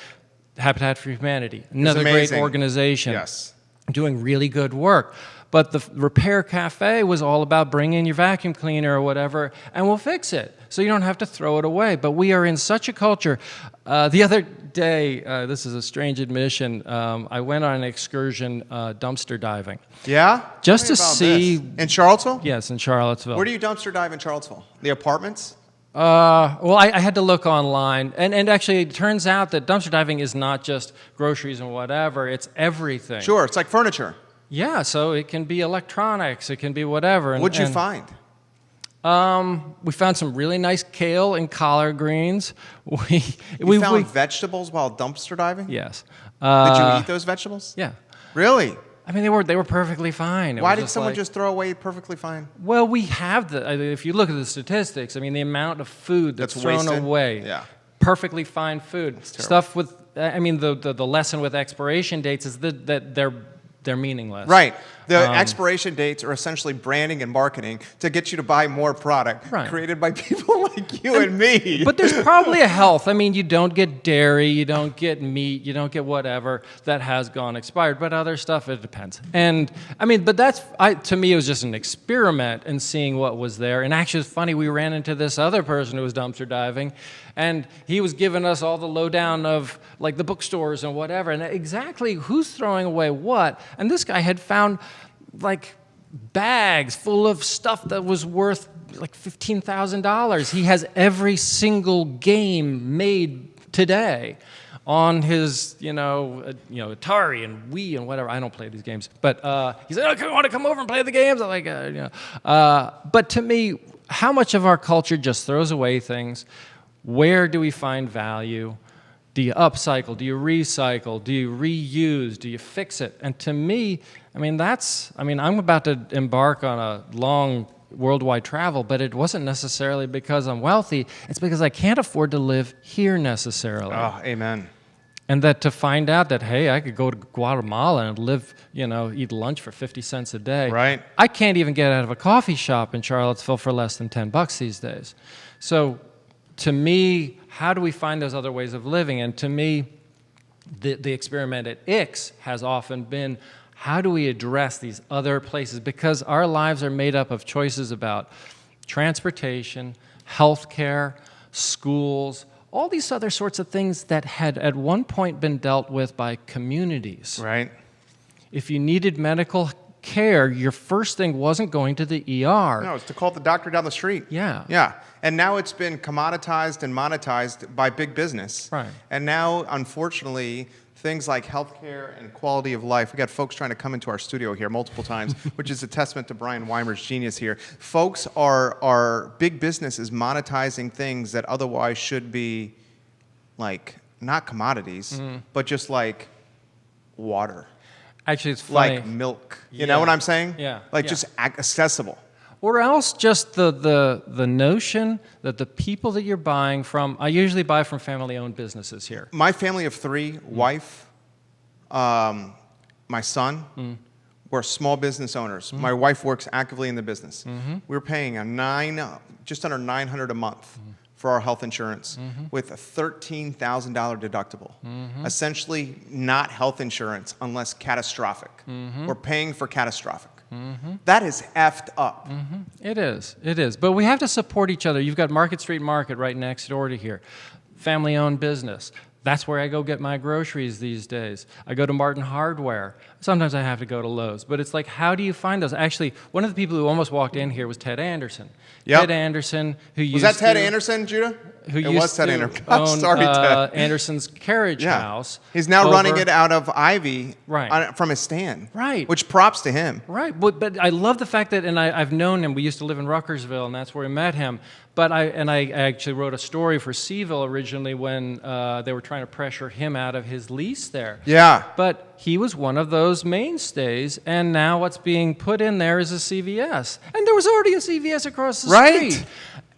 Habitat for Humanity, another great organization. Yes. Doing really good work. But the Repair Cafe was all about bring in your vacuum cleaner or whatever, and we'll fix it. So you don't have to throw it away. But we are in such a culture. The other day, this is a strange admission, I went on an excursion dumpster diving. Yeah? Just Tell to me about see... this. In Charlottesville? Yes, in Charlottesville. Where do you dumpster dive in Charlottesville? The apartments? Well, I had to look online, and actually it turns out that dumpster diving is not just groceries and whatever, it's everything. Sure, it's like furniture. Yeah, so it can be electronics, it can be whatever. What'd you find? We found some really nice kale and collard greens. We found vegetables while dumpster diving? Yes. Did you eat those vegetables? Yeah. Really? I mean, they were perfectly fine. Why did someone just throw away perfectly fine? Well, we have if you look at the statistics, I mean, the amount of food that's thrown wasted? away. Yeah. Perfectly fine food. Stuff with, I mean, the lesson with expiration dates is that they're meaningless. Right. The expiration dates are essentially branding and marketing to get you to buy more product created by people like you and me. But there's probably a health. I mean, you don't get dairy, you don't get meat, you don't get whatever that has gone expired. But other stuff, it depends. And I mean, but to me, it was just an experiment in seeing what was there. And actually, it's funny, we ran into this other person who was dumpster diving, and he was giving us all the lowdown of like the bookstores and whatever, and exactly who's throwing away what. And this guy had found like bags full of stuff that was worth like $15,000. He has every single game made today on his, Atari and Wii and whatever. I don't play these games, but he said, "Oh, want to come over and play the games?" I'm like, But to me, how much of our culture just throws away things? Where do we find value? Do you upcycle? Do you recycle? Do you reuse? Do you fix it? And to me, I'm about to embark on a long worldwide travel, but it wasn't necessarily because I'm wealthy. It's because I can't afford to live here necessarily. Oh, amen. And that to find out that, hey, I could go to Guatemala and live, eat lunch for 50 cents a day. Right. I can't even get out of a coffee shop in Charlottesville for less than $10 these days. So to me, how do we find those other ways of living? And to me, the experiment at Ix has often been, how do we address these other places? Because our lives are made up of choices about transportation, healthcare, schools, all these other sorts of things that had at one point been dealt with by communities. Right. If you needed medical care, your first thing wasn't going to the ER. No, it's to call the doctor down the street. Yeah. Yeah. And now it's been commoditized and monetized by big business. Right. And now, unfortunately, things like healthcare and quality of life, we got folks trying to come into our studio here multiple times, which is a testament to Brian Wimer's genius here. Folks big business is monetizing things that otherwise should be like not commodities, but just like water. Actually, it's funny. like milk. You know what I'm saying? Yeah. Like Yeah. just accessible. Or else just the notion that the people that you're buying from, I usually buy from family-owned businesses here. My family of three, wife, my son, we're small business owners. My wife works actively in the business. We're paying just under $900 a month for our health insurance with a $13,000 deductible. Essentially not health insurance unless catastrophic. We're paying for catastrophic. That is effed up. It is. But we have to support each other. You've got Market Street Market right next door to here. Family-owned business. That's where I go get my groceries these days. I go to Martin Hardware. Sometimes I have to go to Lowe's. But it's like, how do you find those? Actually, one of the people who almost walked in here was Ted Anderson. Yep. Ted Anderson, who used Was that Ted to, Anderson, Judah? who It used was Ted to Anderson. I'm own, sorry, Ted. Anderson's Carriage Yeah. House. He's now over- running it out of Ivy Right. from his stand. Right. Which props to him. Right, but I love the fact that, and I've known him. We used to live in Ruckersville, and that's where we met him. But I actually wrote a story for CVille originally when they were trying to pressure him out of his lease there. Yeah. But he was one of those mainstays, and now what's being put in there is a CVS. And there was already a CVS across the Right. street.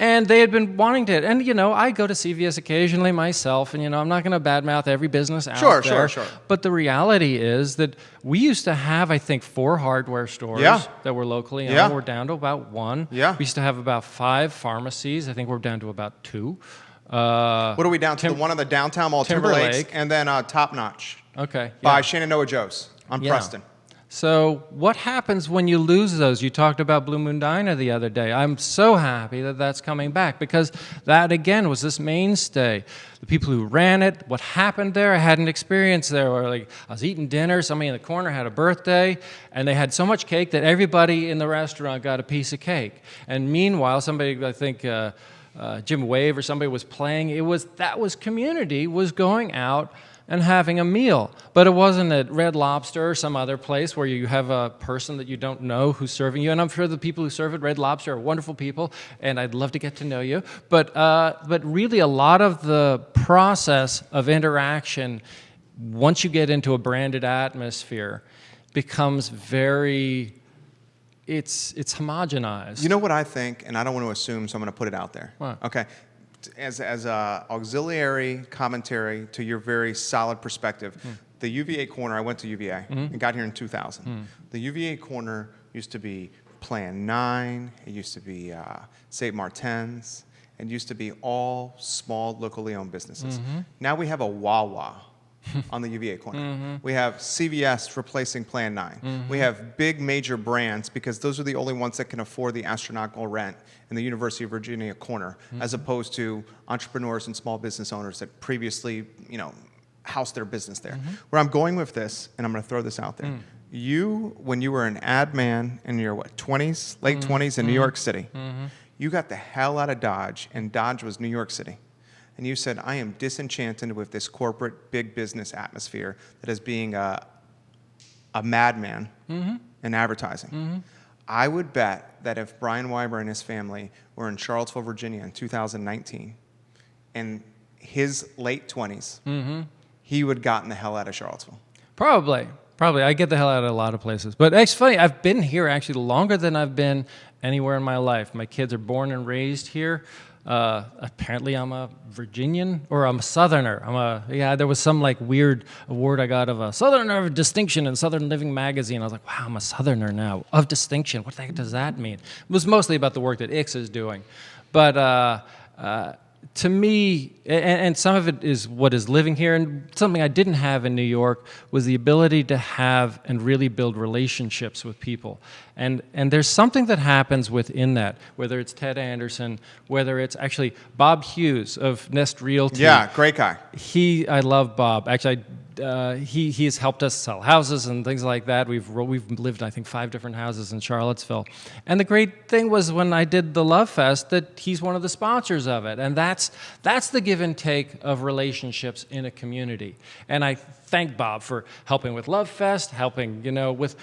And they had been wanting to, and I go to CVS occasionally myself, and I'm not going to badmouth every business out there. Sure. But the reality is that we used to have, I think, 4 hardware stores that were locally owned. Yeah. We're down to about 1. Yeah. We used to have about 5 pharmacies. I think we're down to about 2. What are we down to? The one on the downtown mall, Timberlake, Timberlake. and then Top Notch Okay. by yeah. Shenandoah Joe's on Yeah. Preston. So what happens when you lose those? You talked about Blue Moon Diner the other day. I'm so happy that that's coming back because that, again, was this mainstay. The people who ran it, what happened there, I had an experience there where I was eating dinner, somebody in the corner had a birthday, and they had so much cake that everybody in the restaurant got a piece of cake. And meanwhile, somebody, I think Jim Wave or somebody was playing. That was community, was going out and having a meal. But it wasn't at Red Lobster or some other place where you have a person that you don't know who's serving you. And I'm sure the people who serve at Red Lobster are wonderful people, and I'd love to get to know you. But really, a lot of the process of interaction, once you get into a branded atmosphere, becomes very, it's homogenized. You know what I think, and I don't want to assume, so I'm going to put it out there. What? Okay. As a auxiliary commentary to your very solid perspective, the UVA corner, I went to UVA and got here in 2000. The UVA corner used to be Plan 9, it used to be St. Martin's, it used to be all small, locally owned businesses. Now we have a Wawa on the UVA corner. We have CVS replacing Plan 9. We have big major brands because those are the only ones that can afford the astronomical rent in the University of Virginia corner, as opposed to entrepreneurs and small business owners that previously, housed their business there. Where I'm going with this, and I'm going to throw this out there. You, when you were an ad man in your, late 20s in New York City, you got the hell out of Dodge, and Dodge was New York City. And you said, I am disenchanted with this corporate big business atmosphere that is being a madman in advertising. I would bet that if Brian Wimer and his family were in Charlottesville, Virginia in 2019, in his late 20s, he would have gotten the hell out of Charlottesville. Probably. I get the hell out of a lot of places. But it's funny, I've been here actually longer than I've been anywhere in my life. My kids are born and raised here. Apparently I'm a Virginian, or I'm a Southerner. There was some weird award I got of a Southerner of Distinction in Southern Living magazine. I was like, wow, I'm a Southerner now of distinction. What the heck does that mean? It was mostly about the work that Ix is doing. But to me, and some of it is what is living here, and something I didn't have in New York was the ability to have and really build relationships with people. And there's something that happens within that, whether it's Ted Anderson, whether it's actually Bob Hughes of Nest Realty. Yeah, great guy. I love Bob. Actually, he has helped us sell houses and things like that. We've lived, I think, 5 different houses in Charlottesville. And the great thing was when I did the Love Fest that he's one of the sponsors of it. And that's the give and take of relationships in a community. And I thank Bob for helping with Love Fest, helping, with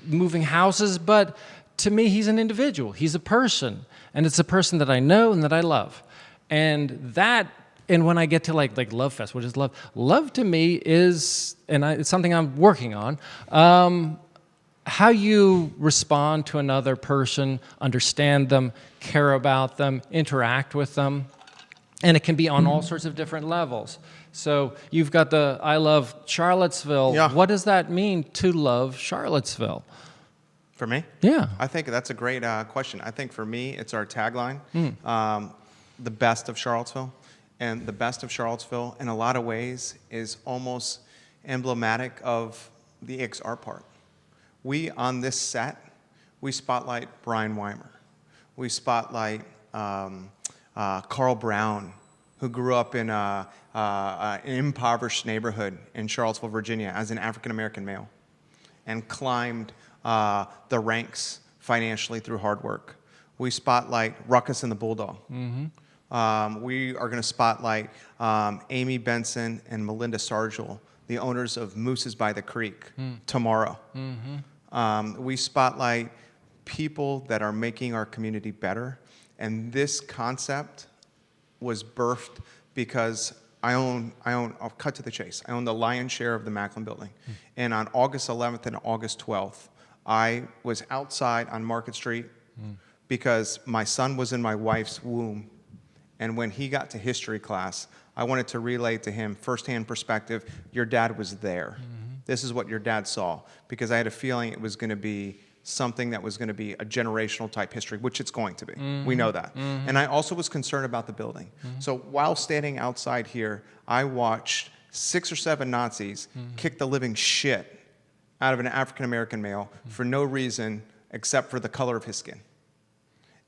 moving houses. But to me, he's an individual. He's a person. And it's a person that I know and that I love. And that and when I get to like Love Fest, what is love? Love to me is, and it's something I'm working on, how you respond to another person, understand them, care about them, interact with them. And it can be on all sorts of different levels. So you've got the I Love Charlottesville. Yeah. What does that mean to love Charlottesville? For me? Yeah. I think that's a great question. I think for me, it's our tagline, the best of Charlottesville. And the best of Charlottesville, in a lot of ways, is almost emblematic of the Ix art part. We, on this set, we spotlight Brian Wimer. We spotlight Carl Brown, who grew up in an impoverished neighborhood in Charlottesville, Virginia, as an African-American male, and climbed the ranks financially through hard work. We spotlight Ruckus and the Bulldog. We are going to spotlight Amy Benson and Melinda Sargel, the owners of Moose's by the Creek, tomorrow. We spotlight people that are making our community better. And this concept was birthed because I'll cut to the chase. I own the lion's share of the Macklin building. And on August 11th and August 12th, I was outside on Market Street because my son was in my wife's womb. And when he got to history class, I wanted to relay to him firsthand perspective, your dad was there. This is what your dad saw. Because I had a feeling it was going to be something that was going to be a generational type history, which it's going to be. We know that. And I also was concerned about the building. So while standing outside here, I watched 6 or 7 Nazis kick the living shit out of an African-American male for no reason except for the color of his skin.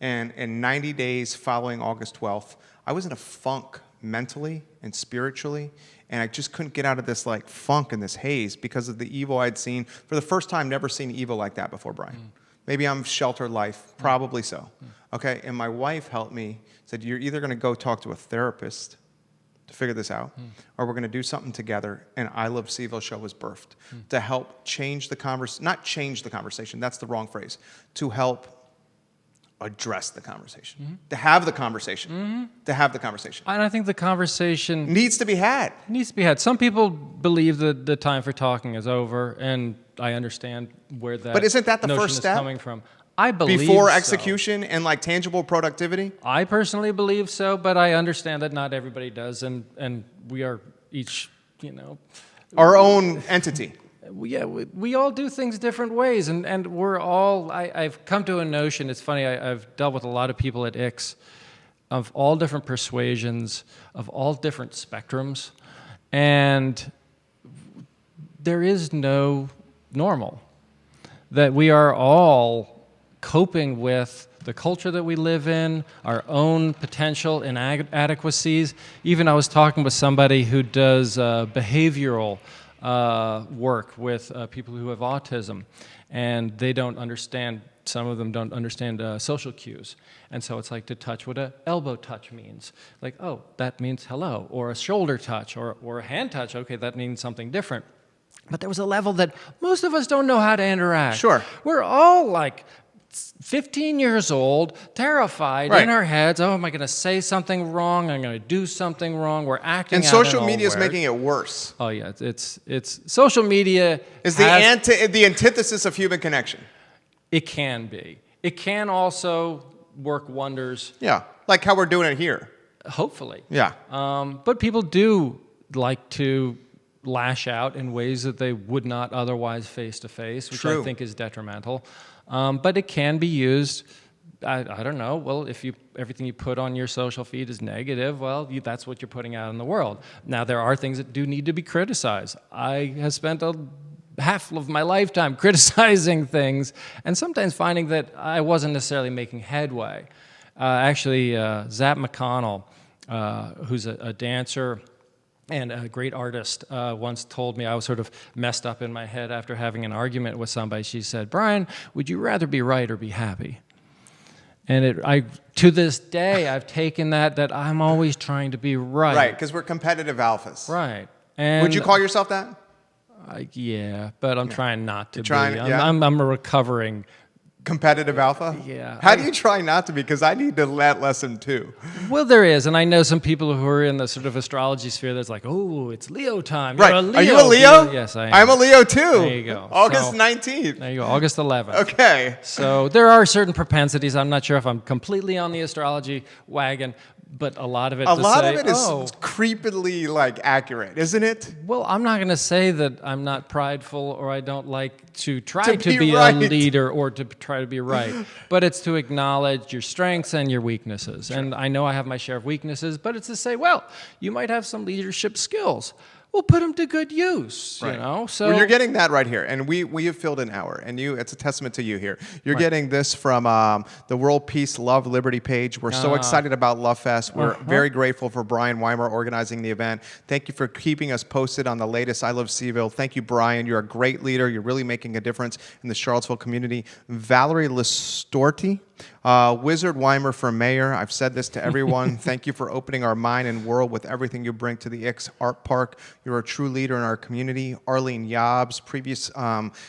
And in 90 days following August 12th, I was in a funk mentally and spiritually, and I just couldn't get out of this like funk and this haze because of the evil I'd seen. For the first time, never seen evil like that before, Brian. Maybe I'm sheltered life, probably so. Okay, and my wife helped me, said, you're either gonna go talk to a therapist to figure this out, or we're gonna do something together, and I Love CVille Show was birthed to help change the conversation, not change the conversation, that's the wrong phrase, to help address the conversation, to have the conversation, to have the conversation. And I think the conversation Needs to be had. needs to be had. Some people believe that the time for talking is over, and I understand where that But isn't that the notion first is step? coming from. I believe Before so. execution and like tangible productivity? I personally believe so, but I understand that not everybody does, and we are each, Our own entity. we all do things different ways, and we're all, I've come to a notion, it's funny, I've dealt with a lot of people at Ix of all different persuasions, of all different spectrums, and there is no normal. That we are all coping with the culture that we live in, our own potential inadequacies. Even I was talking with somebody who does behavioral work with people who have autism, and they don't understand, some of them don't understand social cues. And so it's like to touch what an elbow touch means. Like, oh, that means hello, or a shoulder touch, or a hand touch, okay, that means something different. But there was a level that most of us don't know how to interact. Sure. We're all like 15 years old, terrified Right. in our heads. Oh, am I going to say something wrong? I'm going to do something wrong. We're acting And out social in all media is weird. making it worse. Oh yeah, it's social media Is has- the antithesis of human connection. It can be. It can also work wonders. Yeah, like how we're doing it here. Hopefully. Yeah. But people do like to lash out in ways that they would not otherwise face to face, which True. I think is detrimental. But it can be used. I don't know. Well, if everything you put on your social feed is negative, well, that's what you're putting out in the world. Now, there are things that do need to be criticized. I have spent half of my lifetime criticizing things, and sometimes finding that I wasn't necessarily making headway. Actually, Zap McConnell, who's a dancer and a great artist, once told me, I was sort of messed up in my head after having an argument with somebody. She said, "Brian, would you rather be right or be happy?" And to this day, I've taken that I'm always trying to be right. Right, because we're competitive alphas. Right. And Would you call yourself that? yeah, but I'm trying not to trying- be. yeah. I'm a recovering Competitive alpha? Yeah. How do you try not to be? Because I need that lesson too. Well, there is, and I know some people who are in the sort of astrology sphere that's like, oh, it's Leo time. Right. You're a Leo. Are you a Leo? Yes, I am. I'm a Leo too. There you go. August 19th. There you go, August 11th. Okay. So there are certain propensities. I'm not sure if I'm completely on the astrology wagon, but a lot of it A lot say, of it is oh, creepily like accurate, isn't it? well, I'm not going to say that I'm not prideful or I don't like to try To to be be right. a leader or to try to be right. But it's to acknowledge your strengths and your weaknesses. Sure. And I know I have my share of weaknesses, but it's to say, well, you might have some leadership skills. We'll put them to good use, Right. you know? So Well, you're getting that right here, and we have filled an hour, and it's a testament to you here. You're getting this from the World Peace, Love, Liberty page. We're so excited about Love Fest. We're very grateful for Brian Wimer organizing the event. Thank you for keeping us posted on the latest I Love CVille. Thank you, Brian. You're a great leader. You're really making a difference in the Charlottesville community. Valerie Listorti. Wizard Wimer for mayor. I've said this to everyone. Thank you for opening our mind and world with everything you bring to the Ix Art Park. You're a true leader in our community. Arlene Yobbs, previous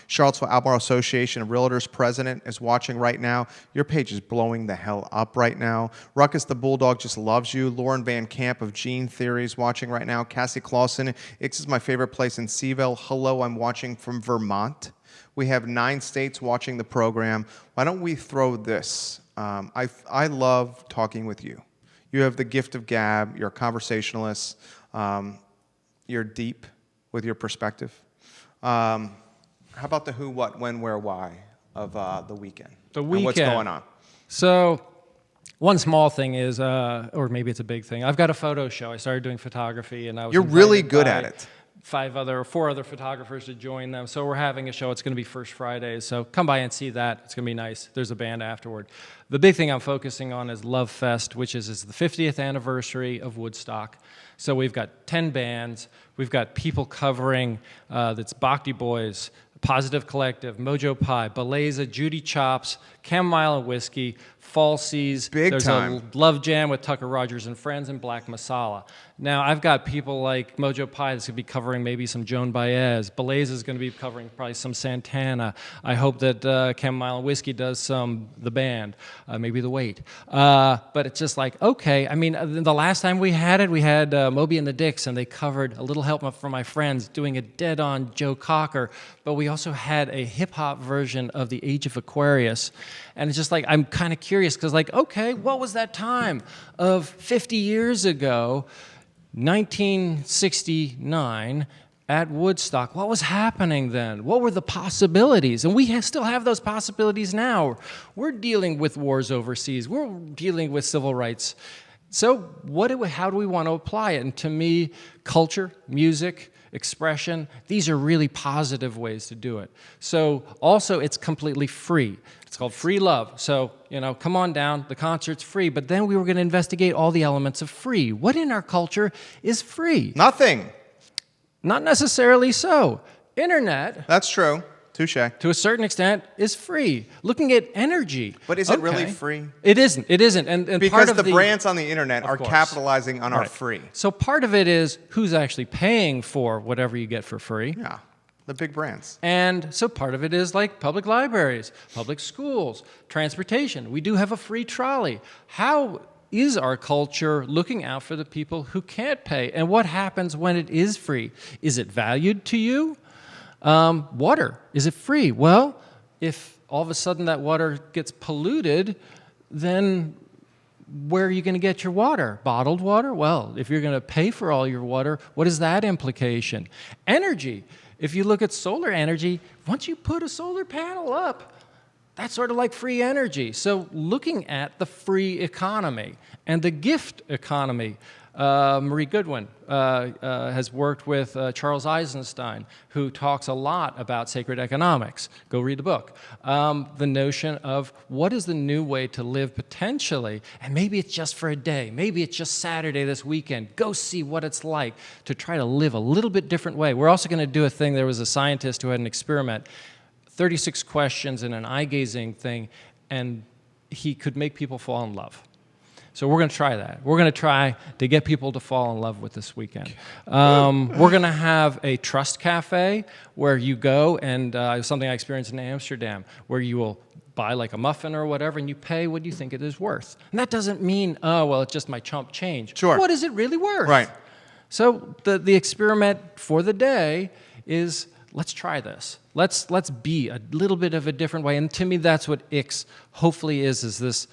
Charlottesville Albemarle Association of Realtors president, is watching right now. Your page is blowing the hell up right now. Ruckus the Bulldog just loves you. Lauren Van Camp of Gene Theories watching right now. Cassie Clausen, Ix is my favorite place in CVille. Hello, I'm watching from Vermont. We have 9 states watching the program. Why don't we throw this? I love talking with you. You have the gift of gab. You're a conversationalist. You're deep with your perspective. How about the who, what, when, where, why of the weekend? The weekend. And what's going on? So one small thing is, or maybe it's a big thing. I've got a photo show. I started doing photography, and I was You're really invited good by at it. 4 other photographers to join them. So we're having a show. It's going to be First Fridays. So come by and see that. It's going to be nice. There's a band afterward. The big thing I'm focusing on is Love Fest, which is the 50th anniversary of Woodstock. So we've got 10 bands. We've got people covering, that's Bhakti Boys, Positive Collective, Mojo Pie, Beleza, Judy Chops, Chamomile and Whiskey, Falsies. There's a Love Jam with Tucker Rogers and Friends and Black Masala. Now, I've got people like Mojo Pie that's going to be covering maybe some Joan Baez. Beleza is going to be covering probably some Santana. I hope that Chamomile and Whiskey does some The Band, maybe The Wait. But it's just like, okay. I mean, the last time we had Moby and the Dicks, and they covered A Little Help from My Friends, doing a dead-on Joe Cocker. But we also had a hip-hop version of The Age of Aquarius. And it's just like, I'm kind of curious, because like, okay, what was that time of 50 years ago, 1969, at Woodstock? What was happening then? What were the possibilities? And we still have those possibilities now. We're dealing with wars overseas. We're dealing with civil rights. So how do we want to apply it? And to me, culture, music, expression, these are really positive ways to do it. So also, it's completely free. It's called Free Love. So, come on down. The concert's free. But then we were going to investigate all the elements of free. What in our culture is free? Nothing. Not necessarily so. Internet, That's true. Touche. to a certain extent, is free. Looking at energy. But is it really free? It isn't. It isn't. And Because part of the brands on the internet are course. capitalizing on our free. So part of it is who's actually paying for whatever you get for free. Yeah, the big brands. And so part of it is like public libraries, public schools, transportation. We do have a free trolley. How is our culture looking out for the people who can't pay? And what happens when it is free? Is it valued to you? Water, is it free? Well, if all of a sudden that water gets polluted, then where are you going to get your water? Bottled water? Well, if you're going to pay for all your water, what is that implication? Energy. If you look at solar energy, once you put a solar panel up, that's sort of like free energy. So looking at the free economy and the gift economy, Marie Goodwin has worked with Charles Eisenstein, who talks a lot about sacred economics. Go read the book. The notion of what is the new way to live potentially, and maybe it's just for a day, maybe it's just Saturday this weekend. Go see what it's like to try to live a little bit different way. We're also going to do a thing. There was a scientist who had an experiment, 36 questions in an eye-gazing thing, and he could make people fall in love. So we're going to try that. We're going to try to get people to fall in love with this weekend. We're going to have a trust cafe where you go, and something I experienced in Amsterdam, where you will buy like a muffin or whatever, and you pay what you think it is worth. And that doesn't mean, oh, well, it's just my chump change. Sure. What is it really worth? Right. So the experiment for the day is, let's try this. Let's be a little bit of a different way. And to me, that's what Ix hopefully is this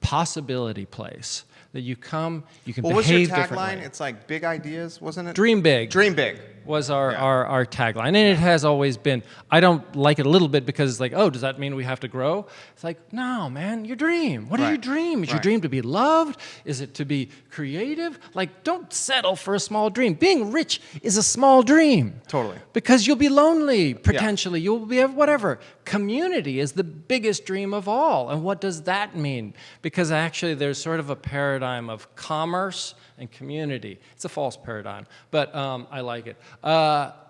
possibility place that you come, you can behave differently. What was your tagline? It's like big ideas, wasn't it? Dream big. Dream big. Was our tagline. And it has always been. I don't like it a little bit because it's like, oh, does that mean we have to grow? It's like, no, man, your dream. What do you dream? Is your dream to be loved? Is it to be creative? Like, don't settle for a small dream. Being rich is a small dream. Totally. Because you'll be lonely, potentially. You'll be whatever. Community is the biggest dream of all. And what does that mean? Because actually there's sort of a paradigm of commerce and community. It's a false paradigm, but I like it.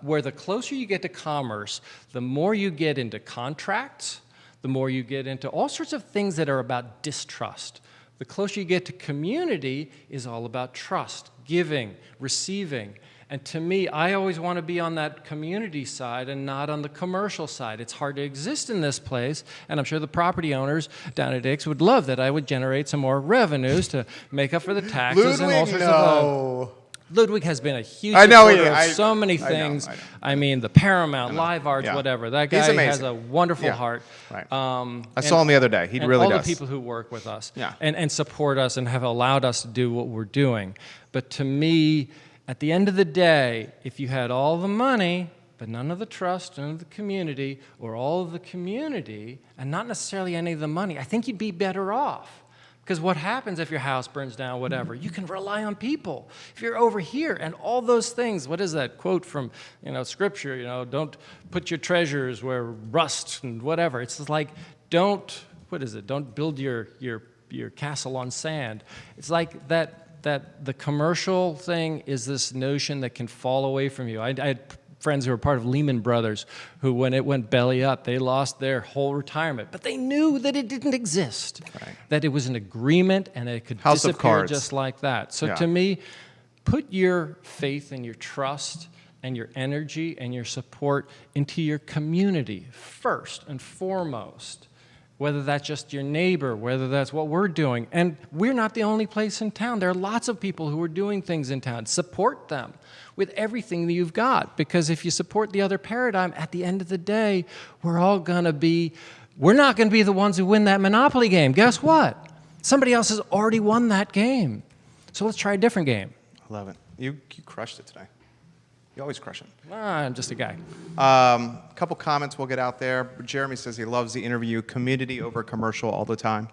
Where the closer you get to commerce, the more you get into contracts, the more you get into all sorts of things that are about distrust. The closer you get to community is all about trust, giving, receiving. And to me, I always want to be on that community side and not on the commercial side. It's hard to exist in this place, and I'm sure the property owners down at Ix would love that I would generate some more revenues to make up for the taxes and all sorts of... Ludwig has been a huge supporter of so many things. I mean, the Paramount, Live Arts, whatever. That guy has a wonderful heart. Right. I saw him the other day. He really does. All the people who work with us and support us and have allowed us to do what we're doing. But to me, at the end of the day, if you had all the money, but none of the trust, none of the community, or all of the community, and not necessarily any of the money, I think you'd be better off. Because what happens if your house burns down, whatever? You can rely on people. If you're over here and all those things, what is that quote from Scripture? Don't put your treasures where rust and whatever. It's like don't build your castle on sand. It's like that the commercial thing is this notion that can fall away from you. I had friends who were part of Lehman Brothers who, when it went belly up, they lost their whole retirement. But they knew that it didn't exist, that it was an agreement and it could disappear just like that. So to me, put your faith and your trust and your energy and your support into your community first and foremost. Whether that's just your neighbor, whether that's what we're doing. And we're not the only place in town. There are lots of people who are doing things in town. Support them with everything that you've got. Because if you support the other paradigm, at the end of the day, we're not going to be the ones who win that Monopoly game. Guess what? Somebody else has already won that game. So let's try a different game. I love it. You crushed it today. You always crush it. I'm just a guy. A couple comments we'll get out there. Jeremy says he loves the interview, community over commercial all the time.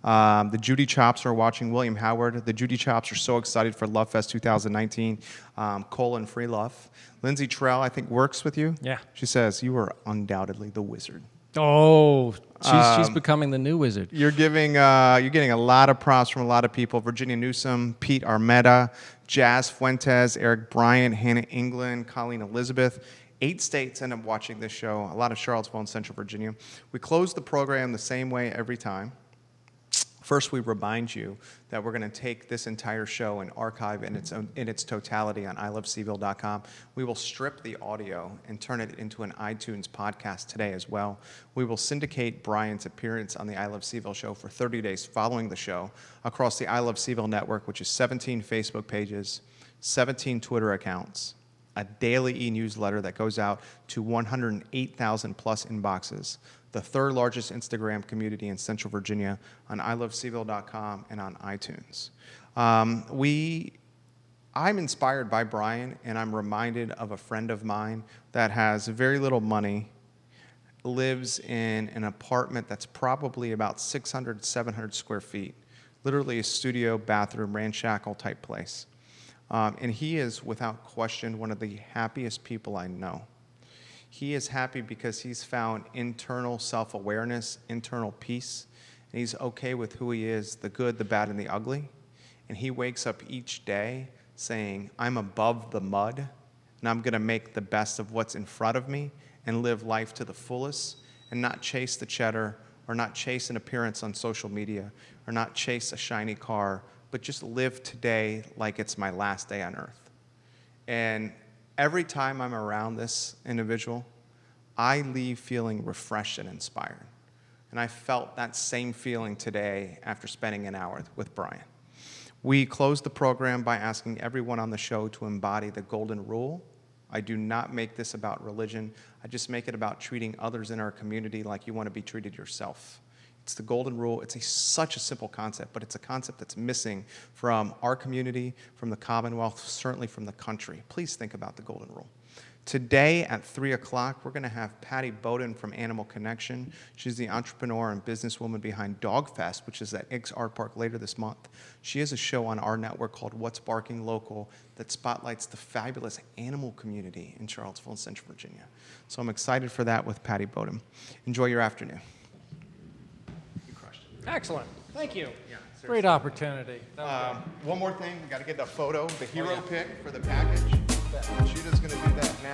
The Judy Chops are watching. William Howard. The Judy Chops are so excited for Love Fest 2019. Cole and Free Love. Lindsay Trell, I think, works with you. Yeah. She says, you are undoubtedly the wizard. Oh, she's becoming the new wizard. You're getting a lot of props from a lot of people. Virginia Newsom, Pete Armetta, Jazz Fuentes, Eric Bryant, Hannah England, Colleen Elizabeth. 8 states end up watching this show, a lot of Charlottesville and Central Virginia. We close the program the same way every time. First, we remind you that we're going to take this entire show and archive in its totality on ilovecville.com. We will strip the audio and turn it into an iTunes podcast today as well. We will syndicate Brian's appearance on the I Love CVille show for 30 days following the show across the I Love CVille network, which is 17 Facebook pages, 17 Twitter accounts, a daily e-newsletter that goes out to 108,000 plus inboxes, the 3rd largest Instagram community in Central Virginia, on ilovecville.com and on iTunes. I'm inspired by Brian, and I'm reminded of a friend of mine that has very little money, lives in an apartment that's probably about 600, 700 square feet, literally a studio, bathroom, ramshackle type place. And he is, without question, one of the happiest people I know. He is happy because he's found internal self-awareness, internal peace, and he's okay with who he is, the good, the bad, and the ugly. And he wakes up each day saying, I'm above the mud, and I'm going to make the best of what's in front of me and live life to the fullest and not chase the cheddar or not chase an appearance on social media or not chase a shiny car, but just live today like it's my last day on earth. And every time I'm around this individual, I leave feeling refreshed and inspired. And And I felt that same feeling today after spending an hour with Brian. We closed the program by asking everyone on the show to embody the golden rule. I do not make this about religion. I just make it about treating others in our community like you want to be treated yourself. It's the golden rule. It's such a simple concept, but it's a concept that's missing from our community, from the Commonwealth, certainly from the country. Please think about the golden rule. Today at 3 o'clock, we're going to have Patty Bowden from Animal Connection. She's the entrepreneur and businesswoman behind Dog Fest, which is at Ix Art Park later this month. She has a show on our network called What's Barking Local that spotlights the fabulous animal community in Charlottesville and Central Virginia. So I'm excited for that with Patty Bowden. Enjoy your afternoon. You crushed it. Excellent. Thank you. Yeah, seriously. Great opportunity. One more thing, we got to get the photo, the hero pick for the package. Sheeta's going to do that now.